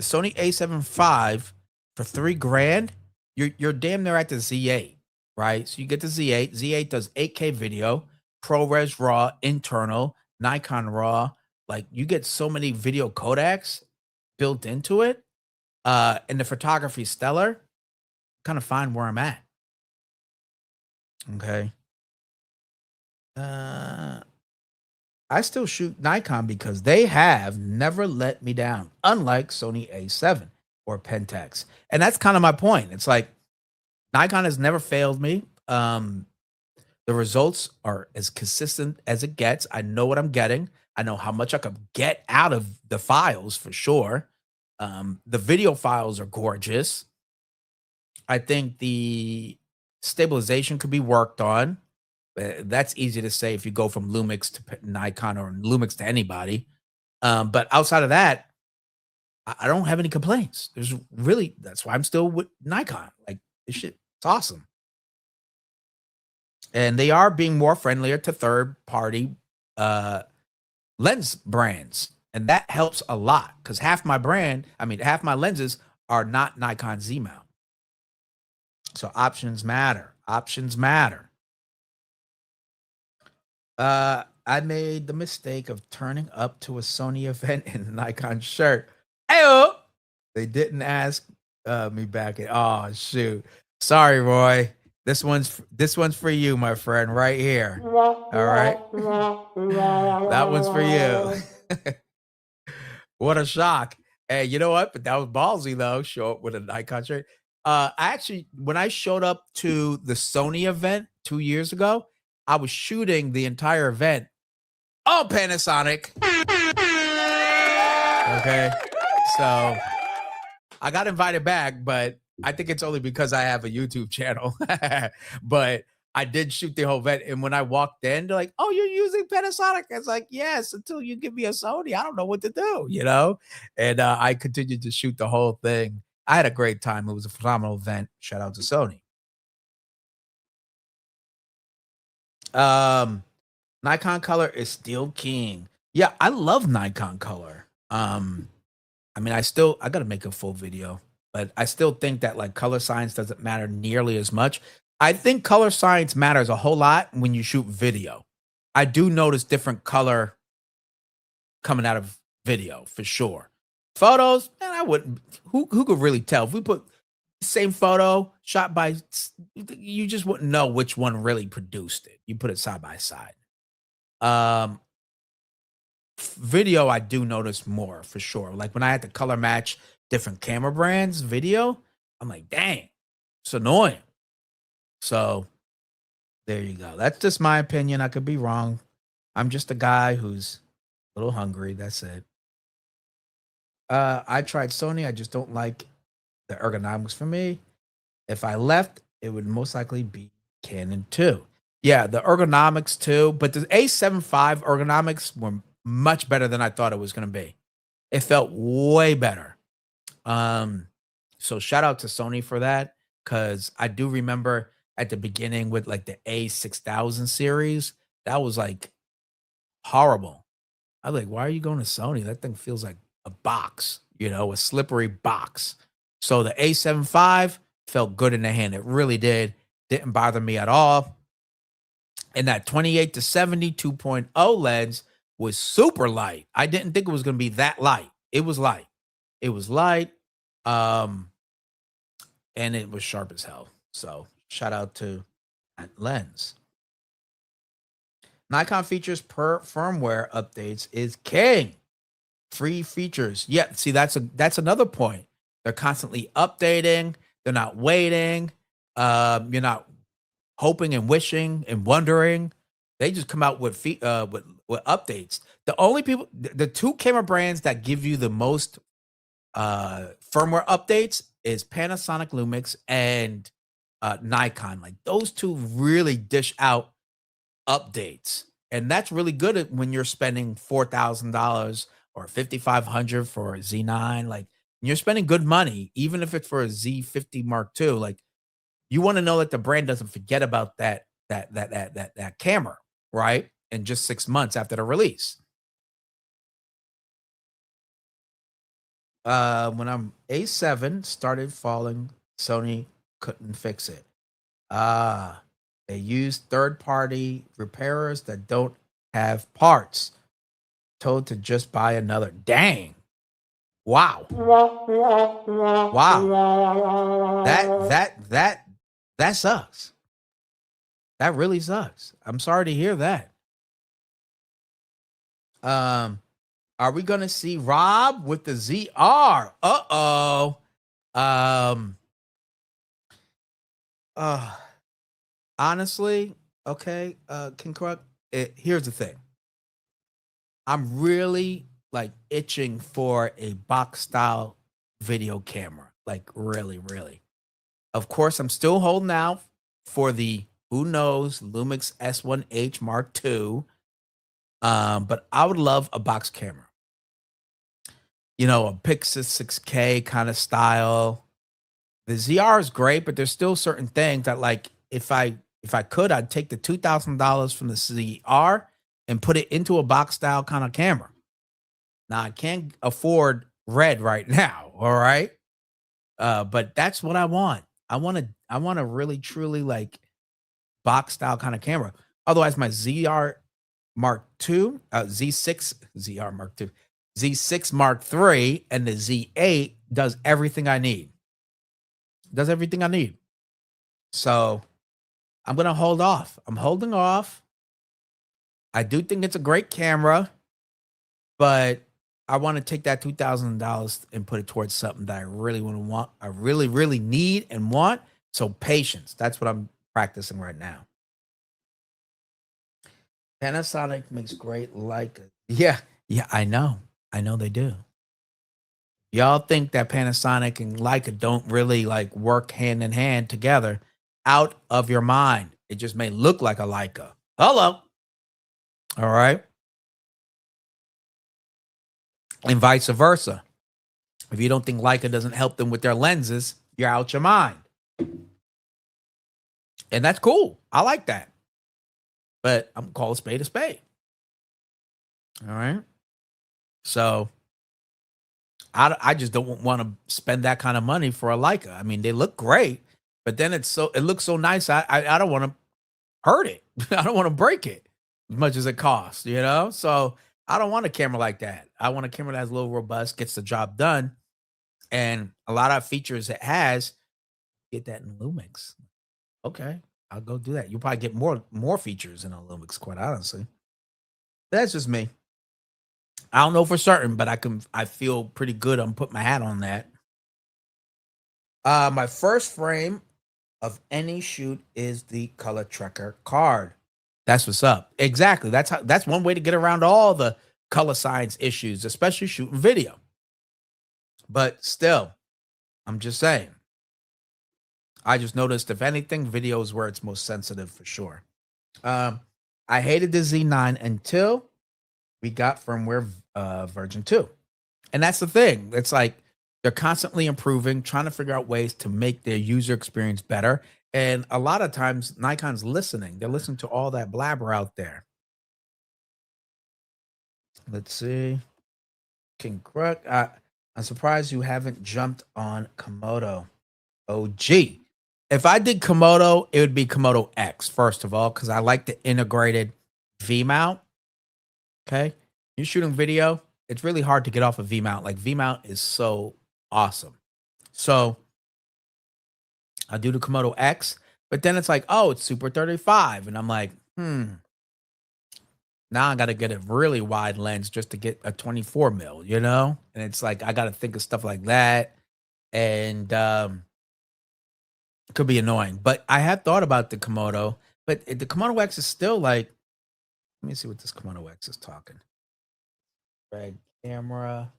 Sony A75 for 3 grand, you're damn near at the Z8, right? So you get the Z8. Z8 does 8K video, ProRes RAW, internal, Nikon RAW. Like you get so many video codecs built into it. And the photography stellar. Kind of find where I'm at. Okay. I still shoot Nikon because they have never let me down, unlike Sony A7 or Pentax. And that's kind of my point. It's like Nikon has never failed me. The results are as consistent as it gets. I know what I'm getting. I know how much I could get out of the files for sure. The video files are gorgeous. I think the stabilization could be worked on. That's easy to say if you go from Lumix to Nikon or Lumix to anybody. But outside of that, I don't have any complaints. That's why I'm still with Nikon. Like this shit, it's awesome. And they are being more friendlier to third party lens brands. And that helps a lot because half my lenses are not Nikon Z mount. So options matter. Options matter. I made the mistake of turning up to a Sony event in a Nikon shirt. Ayo! They didn't ask me back. Oh shoot. Sorry, Roy. This one's for you, my friend, right here. All right. That one's for you. What a shock. Hey, you know what? But that was ballsy though. Show up with a Nikon shirt. When I showed up to the Sony event 2 years ago, I was shooting the entire event on Panasonic. Okay. So I got invited back, but I think it's only because I have a YouTube channel. But I did shoot the whole event. And when I walked in, they're like, "Oh, you're using Panasonic." I was like, "Yes, until you give me a Sony, I don't know what to do, you know?" And I continued to shoot the whole thing. I had a great time. It was a phenomenal event. Shout out to Sony. Nikon color is still king. Yeah, I love Nikon color. I gotta make a full video, but I still think that like color science doesn't matter nearly as much. I think color science matters a whole lot when you shoot video. I do notice different color coming out of video for sure. Photos, man, I wouldn't. Who could really tell if we put the same photo shot by? You just wouldn't know which one really produced it. You put it side by side. Um, Video, I do notice more for sure. Like when I had to color match different camera brands, video, I'm like, dang, it's annoying. So there you go. That's just my opinion. I could be wrong. I'm just a guy who's a little hungry. That's it. I tried Sony. I just don't like the ergonomics for me. If I left, it would most likely be Canon too. Yeah, the ergonomics too. But the A75 ergonomics were much better than I thought it was going to be. It felt way better. Um, so shout out to Sony for that because I do remember at the beginning with like the A6000 series, that was like horrible. I was like, why are you going to Sony? That thing feels like a box, a slippery box. So the A75 felt good in the hand. It really did. Didn't bother me at all. And that 28 to 70 2.0 lens was super light. I didn't think it was going to be that light. It was light. It was light. Um, and it was sharp as hell. So shout out to that lens. Nikon features per firmware updates is king. Free features. Yeah, see, that's another point. They're constantly updating. They're not waiting. You're not hoping and wishing and wondering. They just come out with with updates. The only people, the two camera brands that give you the most firmware updates is Panasonic Lumix and Nikon. Like those two really dish out updates, and that's really good when you're spending $4,000 or 5,500 for a Z9. Like you're spending good money, even if it's for a Z50 Mark II. Like you want to know that the brand doesn't forget about that camera, right? In just 6 months after the release. When I'm A7 started falling, Sony couldn't fix it. They use third-party repairers that don't have parts. Told to just buy another. Dang. Wow. Wow. That sucks. That really sucks. I'm sorry to hear that. Are we gonna see Rob with the ZR? Uh-oh. Um uh Honestly, okay, King Kruk, here's the thing. I'm really like itching for a box style video camera. Like really, really. Of course, I'm still holding out for the who knows Lumix S1H Mark II. But I would love a box camera. A Pixis 6K kind of style. The ZR is great, but there's still certain things that like if I could, I'd take the $2,000 from the ZR and put it into a box style kind of camera. Now I can't afford red right now, all right? But that's what I want. I want to really truly like box style kind of camera. Otherwise, my ZR Mark II, Z6 ZR Mark II, Z6 Mark III, and the Z8 does everything I need. Does everything I need. So I'm gonna hold off. I'm holding off. I do think it's a great camera, but I want to take that $2,000 and put it towards something that I really want. I really, really need and want. So patience. That's what I'm practicing right now. Panasonic makes great Leica. Yeah, yeah, I know. I know they do. Y'all think that Panasonic and Leica don't really like work hand in hand together. Out of your mind. It just may look like a Leica. Hello. All right. And vice versa. If you don't think Leica doesn't help them with their lenses, you're out your mind. And that's cool. I like that. But I'm gonna call a spade a spade. All right. So I just don't want to spend that kind of money for a Leica. I mean, they look great. but then it looks so nice. I don't want to hurt it. I don't want to break it as much as it costs, you know? So I don't want a camera like that. I want a camera that's a little robust, gets the job done, and a lot of features it has, get that in Lumix. Okay, I'll go do that. You'll probably get more features in a Lumix, quite honestly. That's just me. I don't know for certain, but I feel pretty good. I'm putting my hat on that. My first frame of any shoot is the color tracker card. That's what's up. Exactly. That's one way to get around all the color science issues, especially shooting video. But still, I'm just saying. I just noticed if anything, video is where it's most sensitive for sure. Um, I hated the Z9 until we got firmware version 2. And that's the thing. It's like they're constantly improving, trying to figure out ways to make their user experience better. And a lot of times Nikon's listening. They're listening to all that blabber out there. Let's see. King Kruk. I'm surprised you haven't jumped on Komodo. Oh, gee. If I did Komodo, it would be Komodo X, first of all, because I like the integrated V mount. Okay. You're shooting video, it's really hard to get off a V mount. Like V mount is so awesome. So I do the Komodo X, but then it's like, oh, it's Super 35. And I'm like, now I got to get a really wide lens just to get a 24 mil, you know? And it's like, I got to think of stuff like that. And it could be annoying. But I had thought about the Komodo, but the Komodo X is still like, let me see what this Komodo X is talking. Red camera.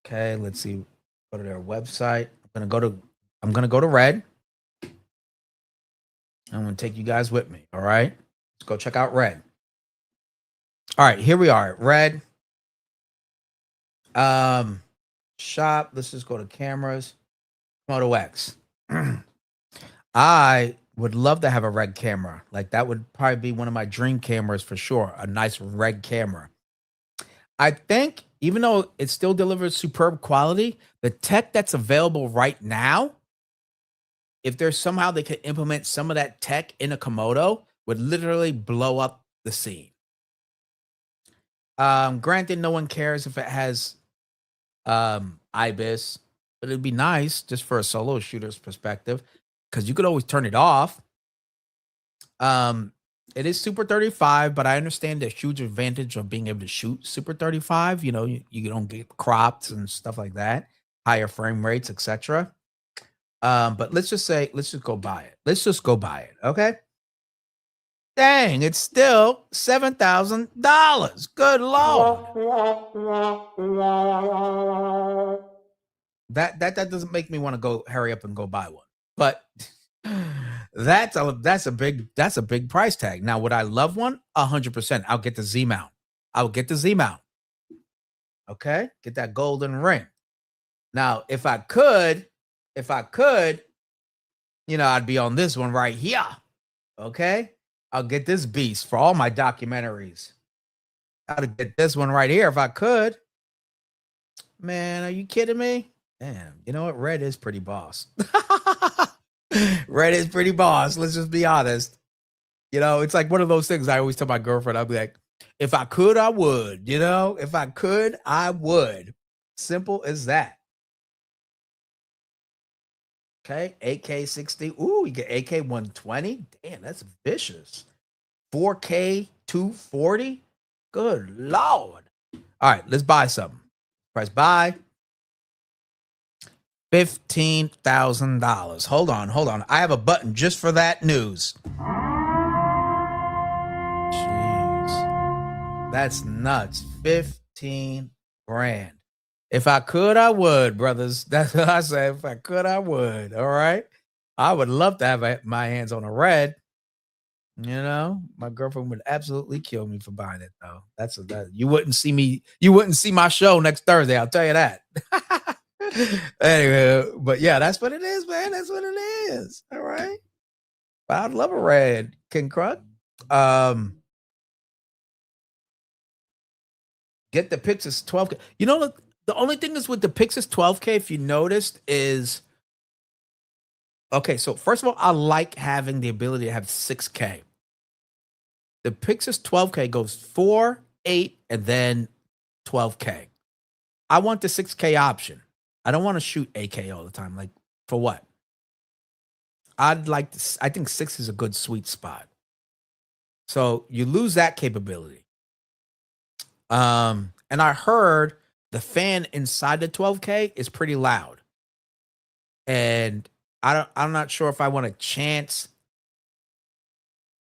Okay, let's see. Go to their website. I'm gonna go to Red. I'm gonna take you guys with me. All right. Let's go check out Red. All right, here we are. Red. Shop. Let's just go to cameras. Komodo X. I would love to have a Red camera. Like that would probably be one of my dream cameras for sure. A nice Red camera. I think even though it still delivers superb quality, the tech that's available right now, if there's somehow they could implement some of that tech in a Komodo, would literally blow up the scene. Granted, no one cares if it has IBIS, but it'd be nice just for a solo shooter's perspective, because you could always turn it off. It is Super 35, but I understand the huge advantage of being able to shoot Super 35. You know, you don't get cropped and stuff like that, higher frame rates, etc. But let's just go buy it. Let's just go buy it. Okay. Dang, it's still $7,000. Good Lord. That doesn't make me want to go hurry up and go buy one. But that's a big price tag. Now, would I love one? 100%. I'll get the Z mount. I'll get the Z mount. Okay, get that golden ring. Now, if I could, you know, I'd be on this one right here. Okay, I'll get this beast for all my documentaries. I'd get this one right here if I could. Man, are you kidding me? Damn, you know what? Red is pretty boss. Red is pretty boss. Let's just be honest. You know, it's like one of those things I always tell my girlfriend. I'll be like, if I could, I would. You know, if I could, I would. Simple as that. Okay, AK60. Ooh, you get AK120. Damn, that's vicious. 4K 240. Good Lord. All right, let's buy something. Press buy. $15,000. Hold on. I have a button just for that news. Jeez. That's nuts. 15 grand. If I could, I would, brothers. That's what I say. If I could, I would. All right. I would love to have my hands on a Red. You know, my girlfriend would absolutely kill me for buying it, though. You wouldn't see my show next Thursday. I'll tell you that. Anyway, but yeah, that's what it is, man. That's what it is. All right. I'd love a Red, King Kruk. Get the Pixels 12. You know, look, The only thing is with the Pixis 12K, if you noticed, is okay. So first of all, I like having the ability to have 6K. The Pixis 12K goes 4, 8, and then 12K. I want the 6K option. I don't want to shoot 8K all the time. Like, for what? I'd like to, I think 6 is a good sweet spot. So you lose that capability. And I heard the fan inside the 12K is pretty loud. And I'm not sure if I want to chance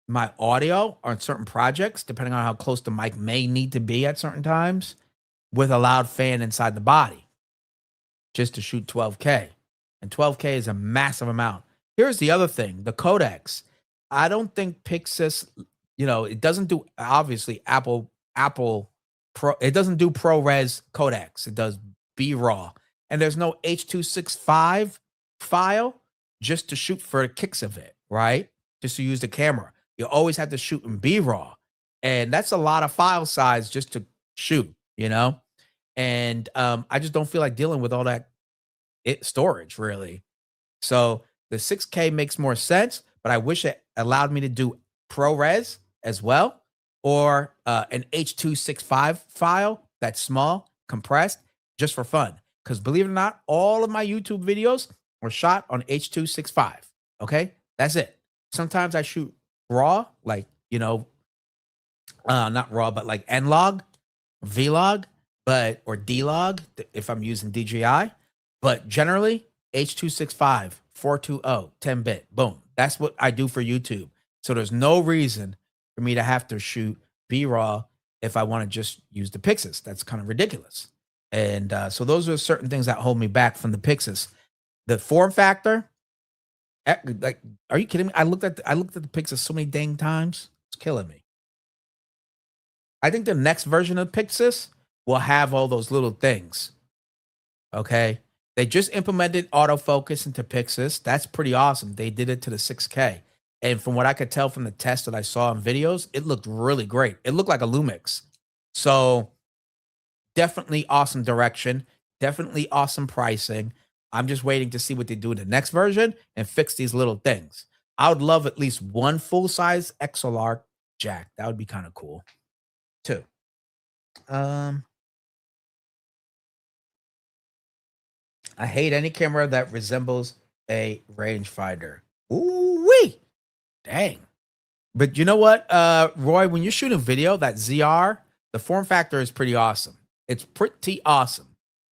my audio on certain projects, depending on how close the mic may need to be at certain times, with a loud fan inside the body just to shoot 12K. And 12K is a massive amount. Here's the other thing, the codecs. I don't think Pixis, it doesn't do, obviously Apple Pro, it doesn't do ProRes codecs. It does B-RAW. And there's no H.265 file just to shoot for the kicks of it, right? Just to use the camera. You always have to shoot in B-RAW. And that's a lot of file size just to shoot, And I just don't feel like dealing with all that storage, really. So the 6K makes more sense, but I wish it allowed me to do ProRes as well, or an H.265 file that's small, compressed, just for fun. Because believe it or not, all of my YouTube videos were shot on H.265. Okay, that's it. Sometimes I shoot raw, like not raw, but like Nlog, Vlog, or D-Log if I'm using DJI. But generally, H.265, 420, 10-bit, boom. That's what I do for YouTube. So there's no reason for me to have to shoot B-RAW if I want to just use the Pixis. That's kind of ridiculous. And so those are certain things that hold me back from the Pixis. The form factor, like, are you kidding me? I looked at the Pixis so many dang times. It's killing me. I think the next version of Pixis will have all those little things. Okay. They just implemented autofocus into Pixis. That's pretty awesome. They did it to the 6K. And from what I could tell from the test that I saw in videos, it looked really great. It looked like a Lumix. So definitely awesome direction. Definitely awesome pricing. I'm just waiting to see what they do in the next version and fix these little things. I would love at least one full-size XLR jack. That would be kind of cool too. I hate any camera that resembles a rangefinder. Ooh-wee! Dang. But you know what, Roy, when you're shooting video, that ZR, the form factor is pretty awesome. It's pretty awesome.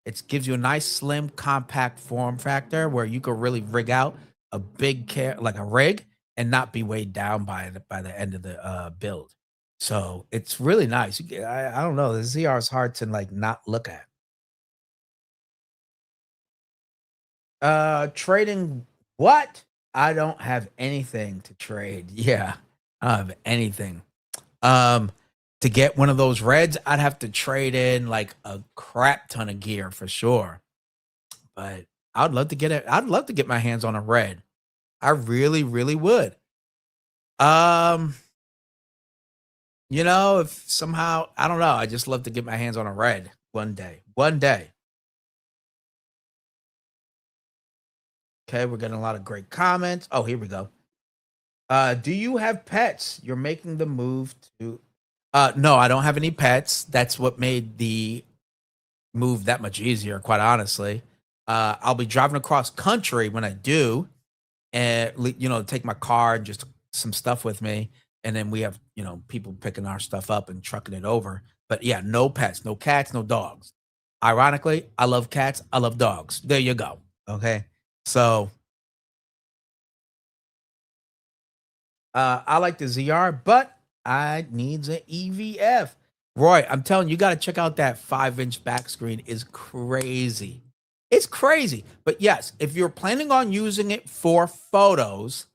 It gives you a nice, slim, compact form factor where you could really rig out a big like a rig and not be weighed down by the end of the build. So it's really nice. I don't know. The ZR is hard to like not look at. Trading what? I don't have anything to trade. Yeah, I don't have anything. To get one of those reds, I'd have to trade in like a crap ton of gear for sure. But I'd love to get it. I'd love to get my hands on a red. I really, really would. Um, if somehow, I don't know, I just love to get my hands on a red one day. One day. Okay, we're getting a lot of great comments. Oh, here we go. Do you have pets? You're making the move to no, I don't have any pets. That's what made the move that much easier, quite honestly. I'll be driving across country when I do, and take my car and just some stuff with me, and then we have people picking our stuff up and trucking it over. But yeah, no pets, no cats, no dogs. Ironically, I love cats, I love dogs. There you go. Okay, so I like the ZR, but I needs an EVF. Roy, I'm telling you, you got to check out that 5-inch back screen. Is crazy. It's crazy. But yes, if you're planning on using it for photos,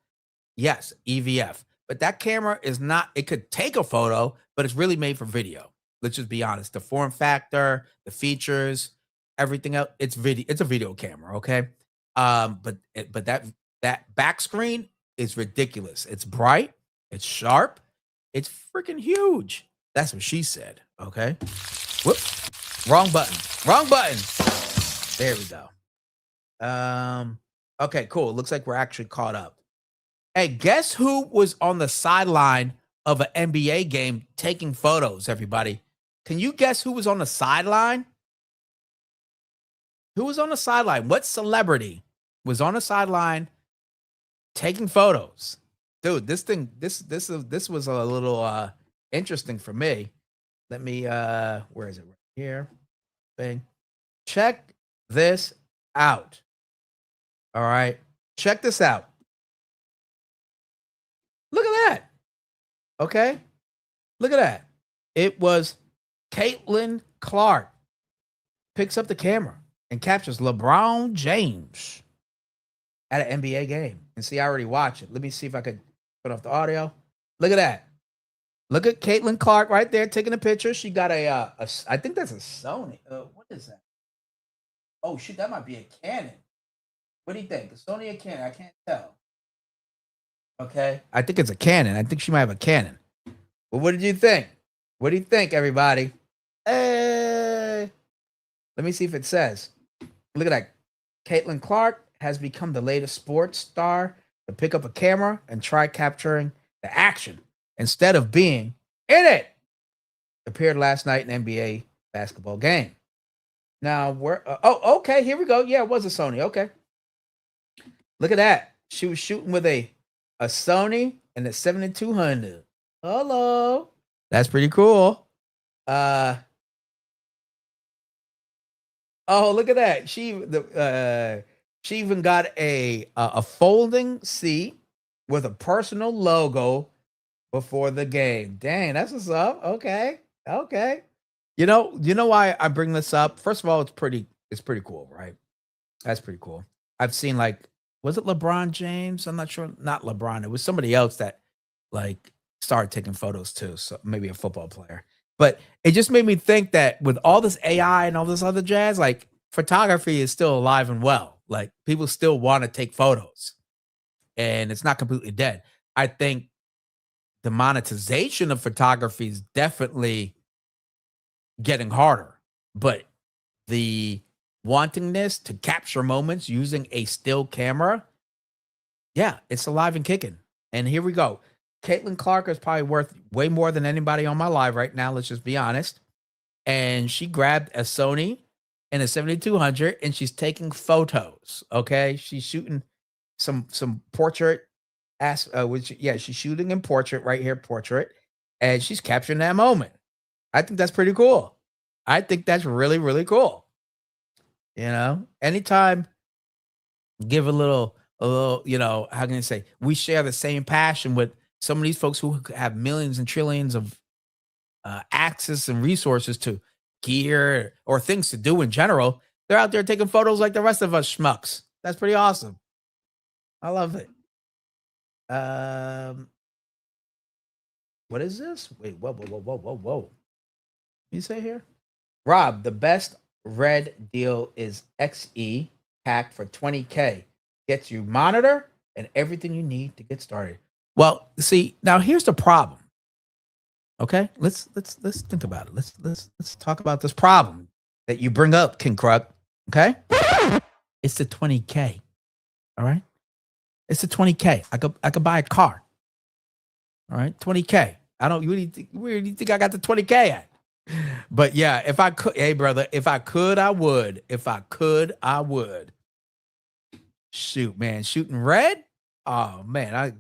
yes, EVF. But that camera is not, it could take a photo, but it's really made for video. Let's just be honest. The form factor, the features, everything else, it's a video camera, okay? But that back screen is ridiculous. It's bright, it's sharp, it's freaking huge. That's what she said. Okay. Whoop. Wrong button. Wrong button. There we go. Okay, cool. Looks like we're actually caught up. Hey, guess who was on the sideline of an NBA game taking photos, everybody? Can you guess who was on the sideline? Who was on the sideline? What celebrity was on the sideline taking photos? Dude, this was a little interesting for me. Let me where is it? Right here. Thing. Check this out. All right. Check this out. Look at that. Okay. Look at that. It was Caitlin Clark picks up the camera and captures LeBron James at an NBA game. And see, I already watched it. Let me see if I could put off the audio. Look at that. Look at Caitlin Clark right there taking a picture. She got I think that's a Sony. What is that? Oh, shoot, that might be a Canon. What do you think? A Sony or Canon? I can't tell. Okay. I think it's a Canon. I think she might have a Canon. Well, what did you think? What do you think, everybody? Hey. Let me see if it says. Look at that. Caitlin Clark has become the latest sports star to pick up a camera and try capturing the action instead of being in it. Appeared last night in NBA basketball game. Now, okay, here we go. Yeah, it was a Sony. Okay. Look at that. She was shooting with a Sony and a 7200. Hello. That's pretty cool. Oh, look at that. She even got a folding seat with a personal logo before the game. Dang, that's what's up. Okay. Okay. You know why I bring this up? First of all, it's pretty cool, right? That's pretty cool. I've seen, like, was it LeBron James? I'm not sure. Not LeBron. It was somebody else that, like, started taking photos too. So maybe a football player. But it just made me think that with all this AI and all this other jazz, like, photography is still alive and well. Like, people still want to take photos, and it's not completely dead. I think the monetization of photography is definitely getting harder, but the wantingness to capture moments using a still camera, yeah, it's alive and kicking. And here we go. Caitlin Clark is probably worth way more than anybody on my live right now. Let's just be honest. And she grabbed a Sony and a 7200, and she's taking photos. Okay, she's shooting some portrait. She's shooting in portrait right here, portrait, and she's capturing that moment. I think that's pretty cool. I think that's really, really cool. Anytime give a little, how can I say, we share the same passion with some of these folks who have millions and trillions of access and resources to gear or things to do in general. They're out there taking photos like the rest of us schmucks. That's pretty awesome. I love it. What is this? Wait, whoa. You say here? Rob, the best red deal is XE pack for $20K. Gets you monitor and everything you need to get started. Well, see, now here's the problem. Okay, let's think about it. Let's talk about this problem that you bring up, King Krug. Okay, it's the $20K. All right, it's the $20K. I could buy a car. All right, $20K. I don't. Where do you think I got the $20K at? But yeah, if I could, hey brother, if I could, I would. If I could, I would. Shoot, man, shooting red. Oh man, I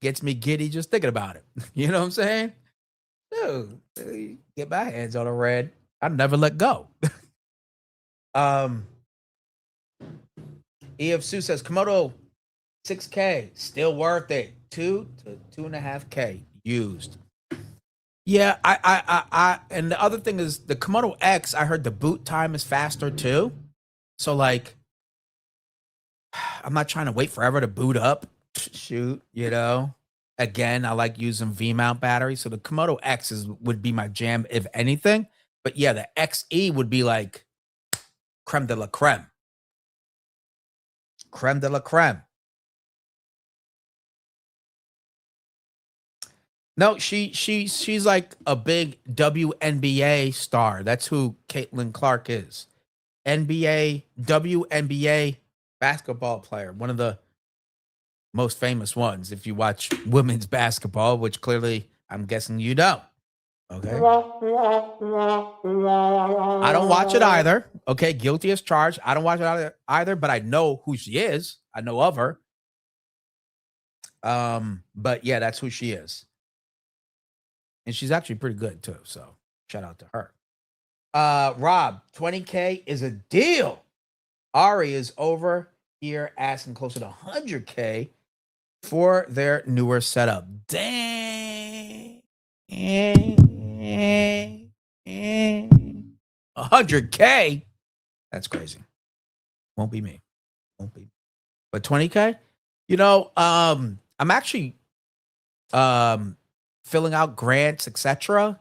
gets me giddy just thinking about it. You know what I'm saying? Dude, get my hands on a red. I never let go. EF Sue says Komodo 6K still worth it. 2 to 2.5K used. Yeah, I and the other thing is the Komodo X, I heard the boot time is faster too. So like I'm not trying to wait forever to boot up. Shoot, Again, I like using V-mount batteries. So the Komodo X would be my jam if anything. But yeah, the XE would be like creme de la creme. Creme de la creme. No, she's like a big WNBA star. That's who Caitlin Clark is. NBA, WNBA basketball player, one of the most famous ones if you watch women's basketball, which clearly I'm guessing you don't. Okay. I don't watch it either. Okay. Guilty as charged. I don't watch it either, but I know who she is. I know of her. But yeah, that's who she is. And she's actually pretty good too. So shout out to her. Rob, 20K is a deal. Ari is over here asking closer to 100K for their newer setup. Dang. 100K? That's crazy. Won't be me. Won't be. But 20K? I'm actually um filling out grants, etc.,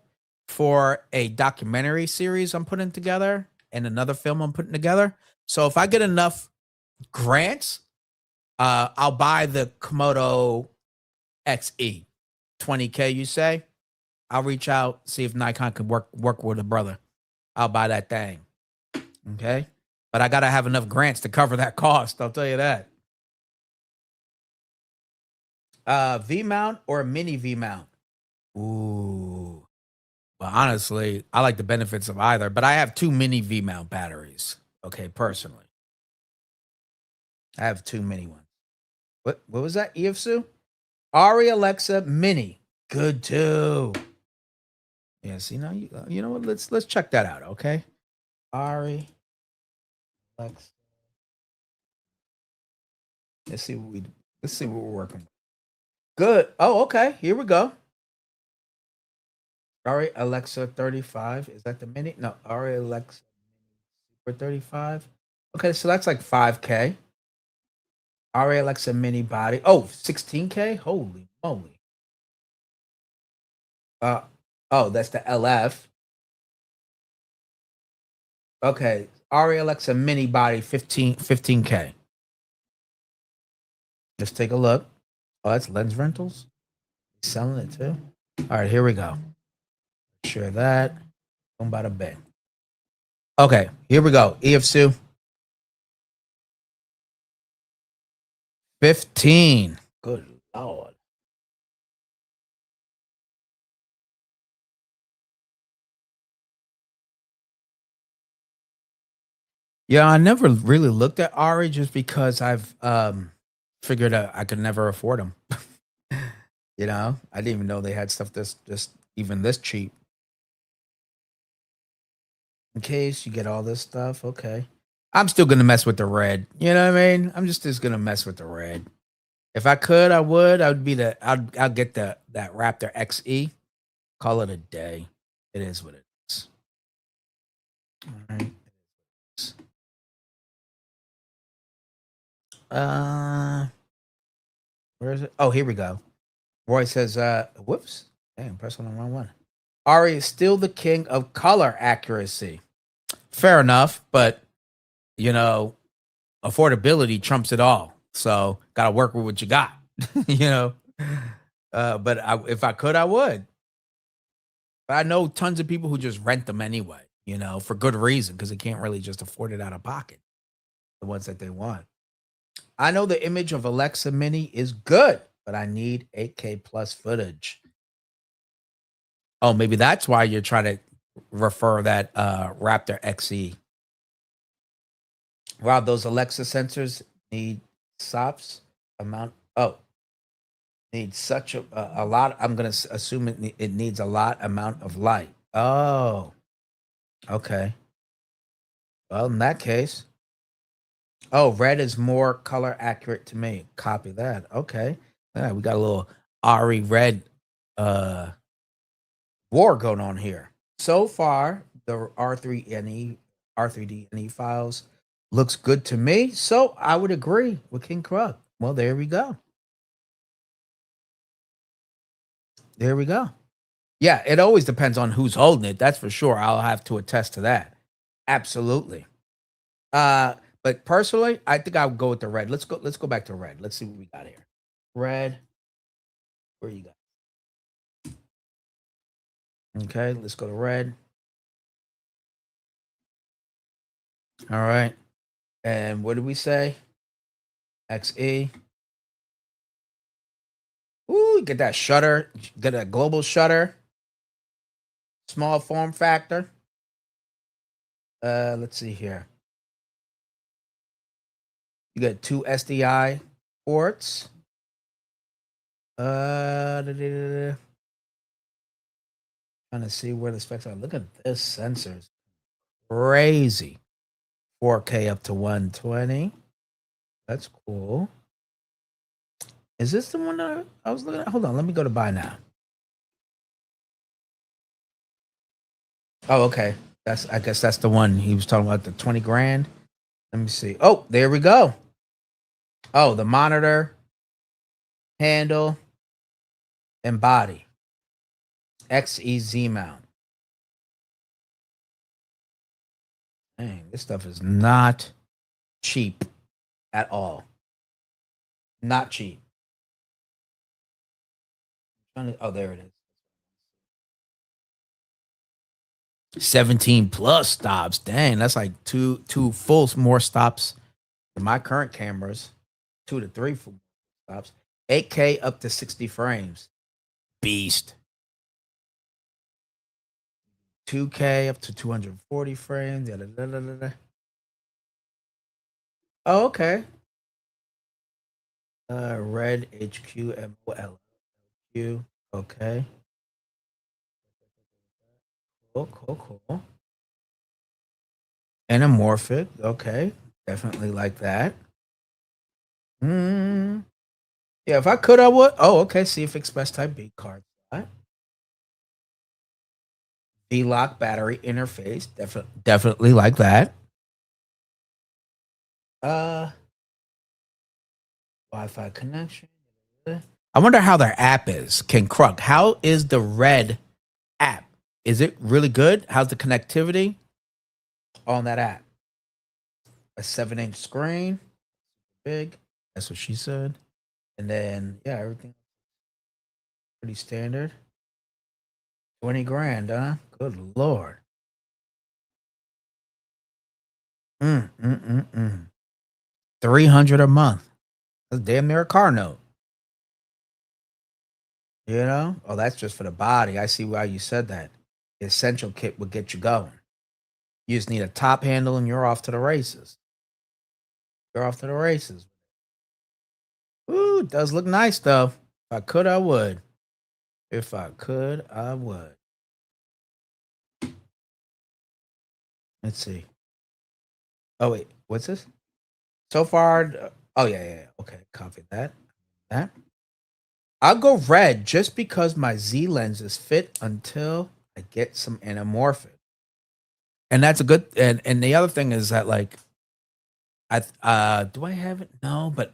for a documentary series I'm putting together and another film I'm putting together. So if I get enough grants, I'll buy the Komodo XE. 20K, you say? I'll reach out, see if Nikon can work with a brother. I'll buy that thing. Okay. But I gotta have enough grants to cover that cost. I'll tell you that. V mount or mini V mount? Ooh. Well, honestly, I like the benefits of either, but I have two mini V mount batteries. Okay, personally. I have two mini ones. What was that? EFSU? Ari Alexa Mini. Good too. Yeah, see now you know what? Let's check that out, okay? Ari Alexa. Let's see let's see what we're working with. Good. Oh, okay. Here we go. Ari Alexa 35. Is that the mini? No, Ari Alexa Super 35. Okay, so that's like 5K. Ari Alexa mini body. Oh, 16K? Holy moly. Uh oh, that's the LF. Okay. Ari Alexa mini body 15K. Let's take a look. Oh, that's lens rentals. Selling it too. All right, here we go. Share that. Boom, bada bang. Okay, here we go. EFSU 15. Good lord. Yeah, I never really looked at Ari just because I've figured out I could never afford them. I didn't even know they had stuff this even this cheap. In case you get all this stuff, okay. I'm still gonna mess with the red. You know what I mean? I'm just gonna mess with the red. If I could, I would. I would be I'll get that Raptor XE. Call it a day. It is what it is. All right. Uh, where is it? Oh, here we go. Roy says, whoops. Damn, press on the wrong one. Ari is still the king of color accuracy. Fair enough, but you know, affordability trumps it all. So gotta work with what you got. you know. But if I could, I would. But I know tons of people who just rent them anyway, for good reason, because they can't really just afford it out of pocket. The ones that they want. I know the image of Alexa Mini is good, but I need 8K plus footage. Oh, maybe that's why you're trying to refer that Raptor XE. Wow, those Alexa sensors need SOPs amount. Oh, needs such a lot. I'm gonna assume it needs a lot amount of light. Oh, okay. Well, in that case, oh, red is more color accurate to me. Copy that. Okay. Yeah, we got a little Ari red uh war going on here. So far, the R3D&E files looks good to me. So I would agree with King Krug. Well, there we go. There we go. Yeah, it always depends on who's holding it. That's for sure. I'll have to attest to that. Absolutely. Uh, but personally, I think I would go with the red. Let's go back to red. Let's see what we got here. Red. Where you got? Okay, let's go to red. All right. And what did we say? XE. Ooh, get that shutter, get a global shutter, small form factor. Let's see here. You got 2 SDI ports. Trying to see where the specs are. Look at this sensors. Crazy. 4K up to 120. That's cool. Is this the one that I was looking at? Hold on, let me go to buy now. Oh, okay. I guess that's the one he was talking about, the 20 grand. Let me see. Oh, there we go. Oh, the monitor, handle, and body. XEZ mount. Dang, this stuff is not cheap at all. Not cheap. Oh, there it is. 17 plus stops. Dang, that's like two full more stops than my current cameras. 2 to 3 full stops. 8K up to 60 frames. Beast. 2K up to 240 frames. Oh, okay. Red HQMOLQ. Okay. Cool. Anamorphic. Okay. Definitely like that. Yeah, if I could, I would. Oh, okay. See if Express Type B card. V-Lock battery interface. Definitely like that. Wi-Fi connection. I wonder how their app is. King Kruk, how is the Red app? Is it really good? How's the connectivity on that app? A 7-inch screen, big. That's what she said. And then yeah, everything pretty standard. 20 grand, huh? Good lord. 300 a month. That's damn near a car note. You know? Oh, that's just for the body. I see why you said that. The essential kit would get you going. You just need a top handle and you're off to the races. You're off to the races. Ooh, it does look nice though. If I could, I would. If I could, I would. Let's see. Oh wait, what's this? So far, oh yeah. Okay, copy that. That. I'll go red just because my Z lenses fit until I get some anamorphic. And that's a good and the other thing is that like do I have it? No, but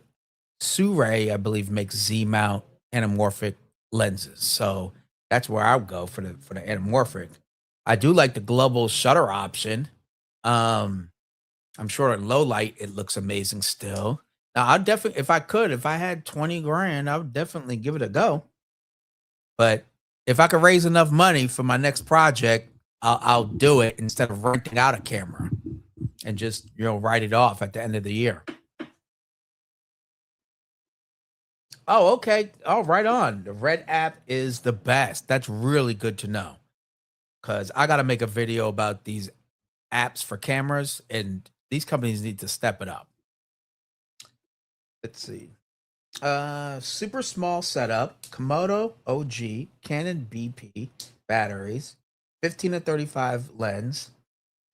Suray, I believe, makes Z mount anamorphic lenses. So that's where I would go for the anamorphic. I do like the global shutter option. Um I'm sure in low light it looks amazing still. Now I'd definitely if I had 20 grand, I would definitely give it a go. But if I could raise enough money for my next project, I'll do it instead of renting out a camera and just write it off at the end of the year. Oh, okay. Oh, right on. The Red app is the best. That's really good to know because I got to make a video about these apps for cameras, and these companies need to step it up. Let's see. Super small setup, Komodo OG, Canon BP batteries, 15 to 35 lens,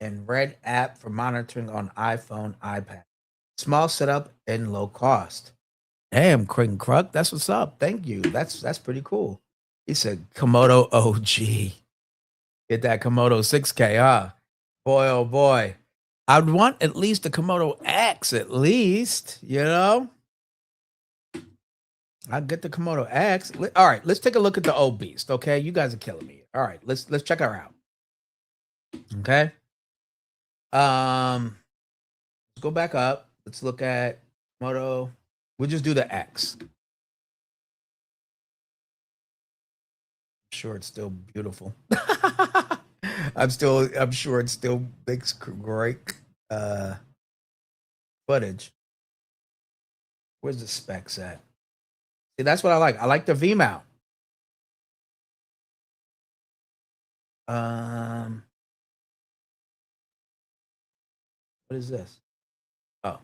and Red app for monitoring on iPhone, iPad. Small setup and low cost. Damn, King Kruk, that's what's up. Thank you. That's pretty cool. He said Komodo OG. Get that Komodo 6K, huh? Boy, oh boy. I'd want at least a Komodo X, at least, I'd get the Komodo X. All right, let's take a look at the old beast. Okay, you guys are killing me. All right, let's check her out. Okay. Let's go back up. Let's look at Komodo. We'll just do the X. Sure it's still beautiful. I'm sure it still makes great footage. Where's the specs at? See, that's what I like. I like the V mount. Um, what is this? Oh,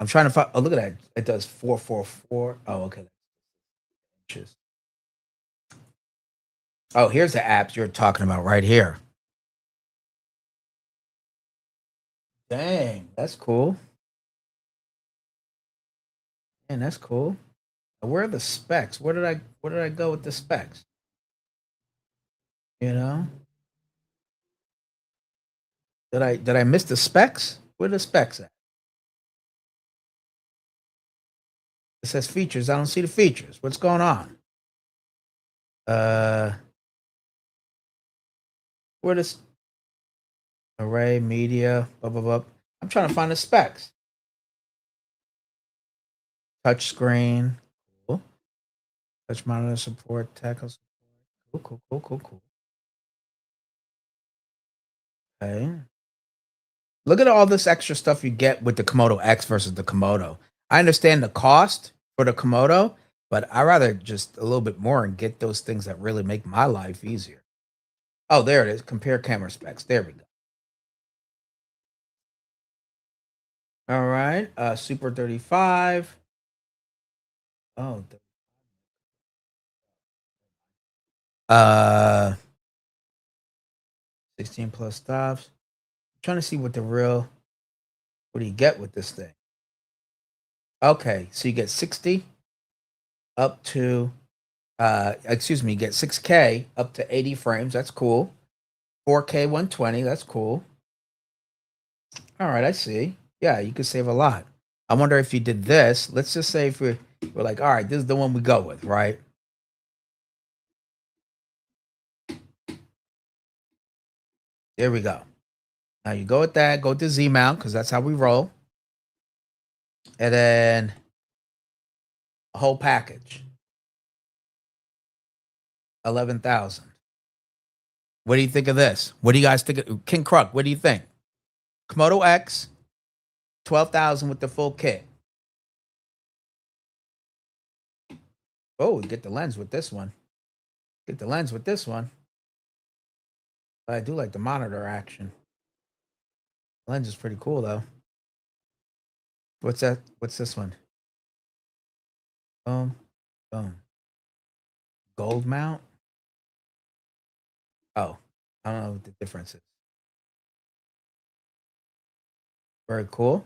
I'm trying to find. Oh, look at that! It does 444. Oh, okay. Inches. Oh, here's the apps you're talking about right here. Dang, that's cool. Man, that's cool. Where are the specs? Where did I go with the specs? You know? Did I miss the specs? Where are the specs at? It says features. I don't see the features. What's going on? Uh where this array, media, blah blah blah. I'm trying to find the specs. Touch screen. Cool. Touch monitor support, tackle support. Cool, cool, cool, cool, cool. Okay. Look at all this extra stuff you get with the Komodo X versus the Komodo. I understand the cost for the Komodo, but I rather just a little bit more and get those things that really make my life easier. Oh, there it is. Compare camera specs. There we go. All right. Super 35. Oh, uh 16 plus stops. I'm trying to see what do you get with this thing? Okay, so you get 60 up to excuse me, you get 6K up to 80 frames. That's cool. 4K 120. That's cool. All right, I see. Yeah, you could save a lot. I wonder if you did this. Let's just say if we're like, all right, this is the one we go with, right? There we go. Now you go with that, go to Z mount because that's how we roll. And then a whole package, 11,000. What do you think of this? What do you guys think of King Kruk? What do you think? Komodo X, 12,000 with the full kit. Oh, get the lens with this one. Get the lens with this one. I do like the monitor action. The lens is pretty cool though. What's that? What's this one? Boom, boom. Gold mount. Oh, I don't know what the difference is. Very cool.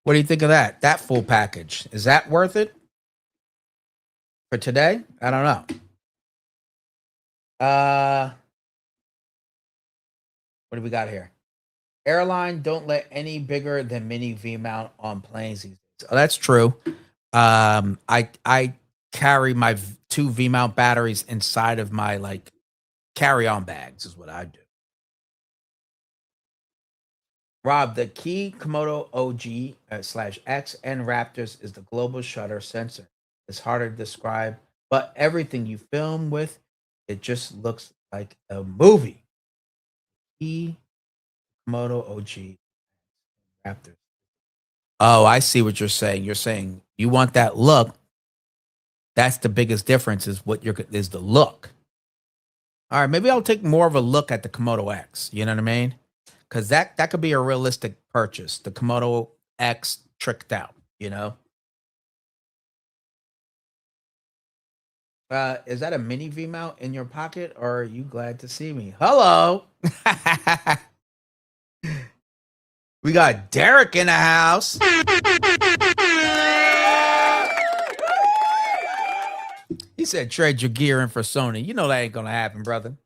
What do you think of that? That full package. Is that worth it for today? I don't know. What do we got here? Airline don't let any bigger than mini V mount on planes these days. Oh, that's true. I carry my two V mount batteries inside of my like carry on bags is what I do. Rob, the key Komodo OG slash X and Raptors is the global shutter sensor. It's harder to describe, but everything you film with, it just looks like a movie. Key Komodo OG Raptors. Oh, I see what you're saying. You're saying you want that look. That's the biggest difference is what you're is the look. All right, maybe I'll take more of a look at the Komodo X. You know what I mean? Because that could be a realistic purchase. The Komodo X tricked out. You know, is that a mini V mount in your pocket, or are you glad to see me? Hello, we got Derek in the house. He said, "Trade your gear in for Sony." You know that ain't gonna happen, brother.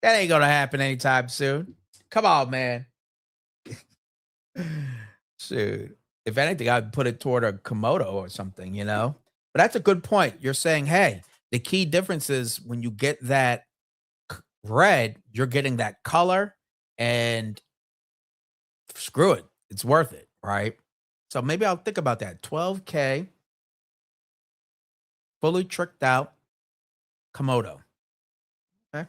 That ain't gonna happen anytime soon. Come on, man. Shoot. If anything, I'd put it toward a Komodo or something, you know? But that's a good point. You're saying, hey, the key difference is when you get that red, you're getting that color and screw it. It's worth it, right? So maybe I'll think about that. 12K fully tricked out Komodo. Okay.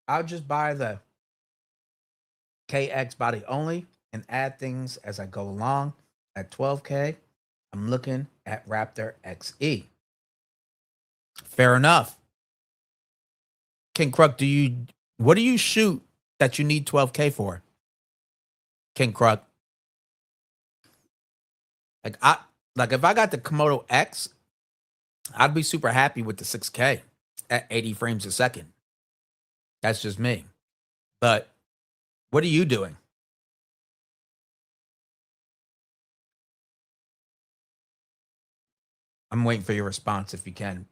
I'll just buy the KX body only and add things as I go along. At 12K, I'm looking at Raptor XE. Fair enough. King Kruk, what do you shoot that you need 12K for? King Kruk. Like if I got the Komodo X, I'd be super happy with the 6K at 80 frames a second. That's just me. But what are you doing? I'm waiting for your response if you can.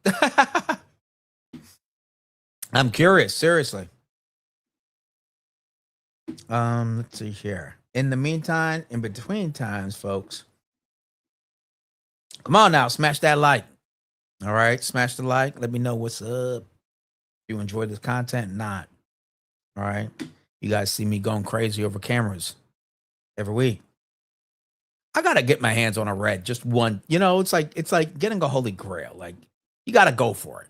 I'm curious, seriously. Let's see here. In the meantime, in between times, folks, come on now, smash that like. All right, smash the like. Let me know what's up. If you enjoy this content, not. All right. You guys see me going crazy over cameras every week. I gotta get my hands on a red, just one. You know, it's like getting a holy grail. Like you gotta go for it.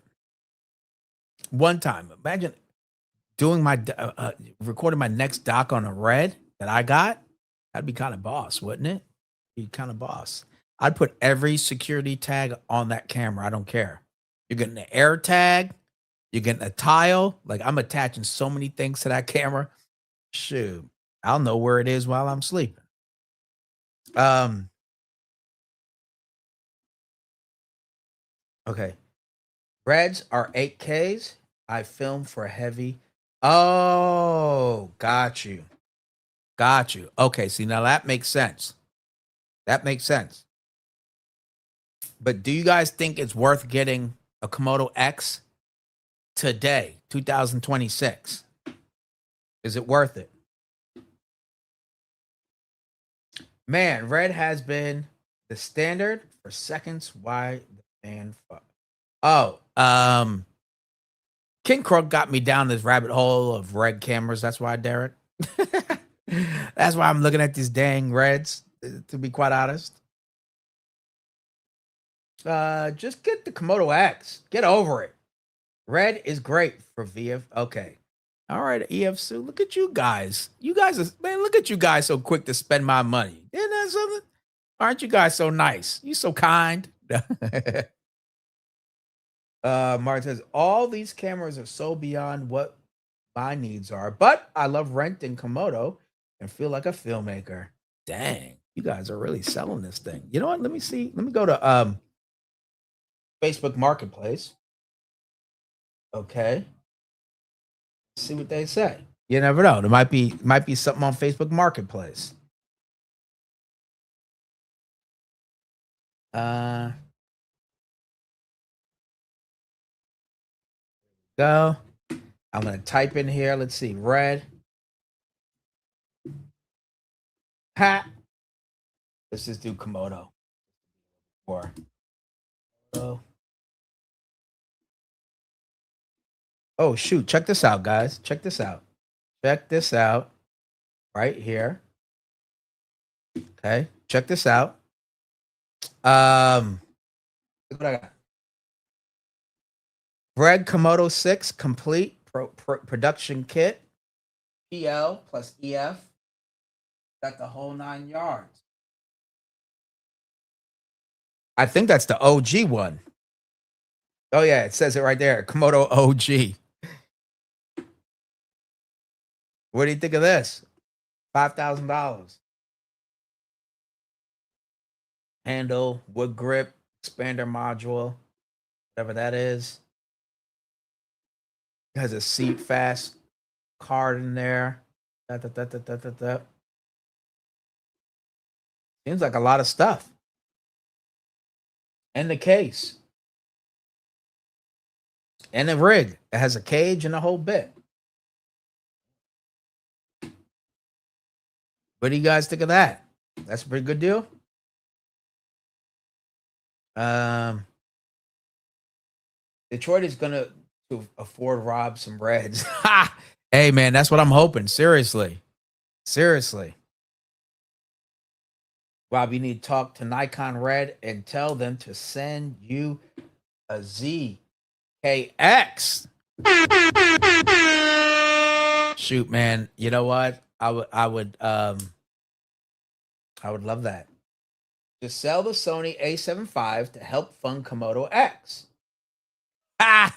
One time, imagine doing my recording my next doc on a red that I got. That'd be kind of boss, wouldn't it? Be kind of boss. I'd put every security tag on that camera. I don't care. You're getting the air tag. You're getting a tile. Like I'm attaching so many things to that camera. Shoot, I'll know where it is while I'm sleeping. Okay. Reds are 8Ks. I film for heavy. Oh, got you. Got you. Okay, see now that makes sense. That makes sense. But do you guys think it's worth getting a Komodo X today, 2026? Is it worth it? Man, red has been the standard for seconds. Why the fan fuck? Oh, King Kruk got me down this rabbit hole of red cameras. That's why, Derek. That's why I'm looking at these dang reds, to be quite honest. Just get the Komodo X. Get over it. Red is great for VF. Okay. All right, EFC. Look at you guys. You guys are, man, look at you guys so quick to spend my money. Isn't that something? Aren't you guys so nice? You so kind. Martin says, all these cameras are so beyond what my needs are, but I love renting Komodo and feel like a filmmaker. Dang, you guys are really selling this thing. You know what? Let me see. Let me go to Facebook Marketplace. Okay. See what they say. You never know. There might be something on Facebook Marketplace. Go. I'm gonna type in here. Let's see. Red. Ha. Let's just do Komodo. Or oh shoot, check this out, guys. Check this out. Check this out. Right here. Okay, check this out. Look what I got. Red Komodo 6 complete production kit. PL plus EF. Got the whole 9 yards. I think that's the OG one. Oh yeah, it says it right there. Komodo OG. What do you think of this? $5,000. Handle, wood grip, expander module, whatever that is. It has a seat fast card in there. Seems like a lot of stuff. And the case. And the rig. It has a cage and a whole bit. What do you guys think of that? That's a pretty good deal. Detroit is gonna afford Rob some reds. Hey man, that's what I'm hoping. Seriously. Seriously. Rob, you need to talk to Nikon Red and tell them to send you a ZKX. Shoot, man. You know what? I would love that. Just sell the Sony A75 to help fund Komodo X. Ah,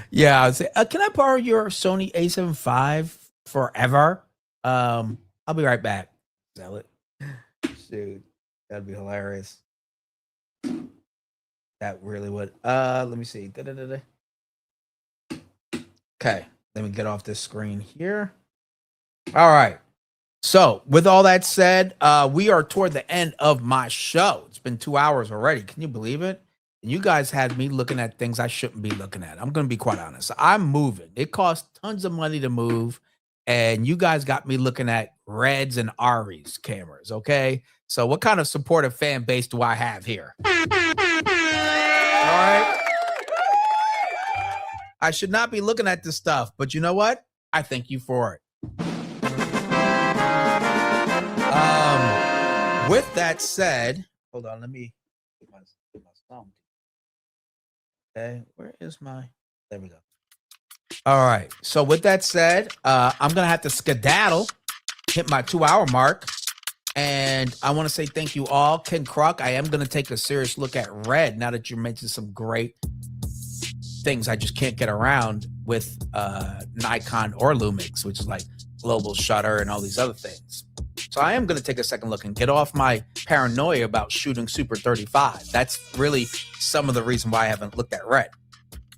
yeah. I'd say, can I borrow your Sony A75 forever? I'll be right back. Sell it. Dude, that'd be hilarious. That really would. Let me see. Da-da-da-da. Okay, let me get off this screen here. All right. So, with all that said, we are toward the end of my show. It's been 2 hours already. Can you believe it? And you guys had me looking at things I shouldn't be looking at. I'm going to be quite honest. I'm moving. It costs tons of money to move. And you guys got me looking at Reds and Aries cameras, okay? So what kind of supportive fan base do I have here? All right. I should not be looking at this stuff, but you know what? I thank you for it. With that said, hold on, let me get my song. Okay, where is my, there we go. All right, so with that said, I'm gonna have to skedaddle, hit my 2-hour mark, and I want to say thank you all. Ken Kruk, I am gonna take a serious look at Red now that you mentioned some great things I just can't get around with Nikon or Lumix, which is like global shutter and all these other things. So I am going to take a second look and get off my paranoia about shooting Super 35. That's really some of the reason why I haven't looked at Red.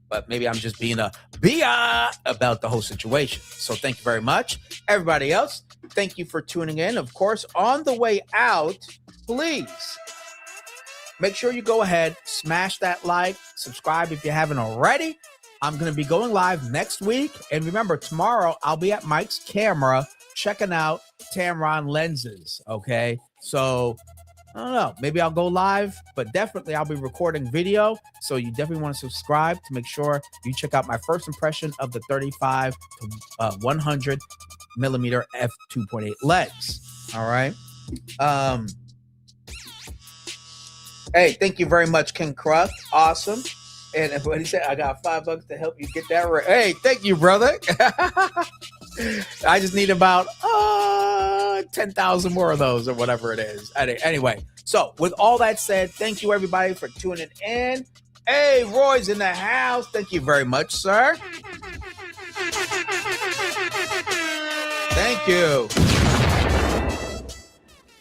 But maybe I'm just being a bia about the whole situation. So thank you very much. Everybody else, thank you for tuning in. Of course, on the way out, please make sure you go ahead, smash that like, subscribe if you haven't already. I'm going to be going live next week. And remember, tomorrow I'll be at Mike's camera checking out Tamron lenses. Okay. So I don't know, maybe I'll go live, but definitely I'll be recording video. So you definitely want to subscribe to make sure you check out my first impression of the 35 to 100 millimeter f2.8 lens. All right. Hey, thank you very much, Ken Kruk. Awesome. And what he said, I got $5 to help you get that right. Hey, thank you, brother. I just need about 10,000 more of those or whatever it is. Anyway, so with all that said, thank you, everybody, for tuning in. Hey, Roy's in the house. Thank you very much, sir. Thank you.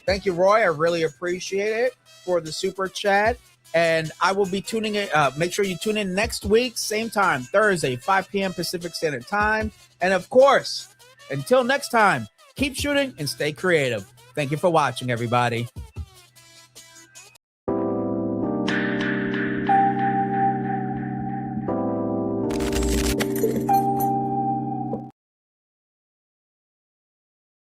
Thank you, Roy. I really appreciate it for the super chat. And I will be tuning in. Make sure you tune in next week, same time, Thursday, 5 p.m. Pacific Standard Time. And of course, until next time, keep shooting and stay creative. Thank you for watching, everybody.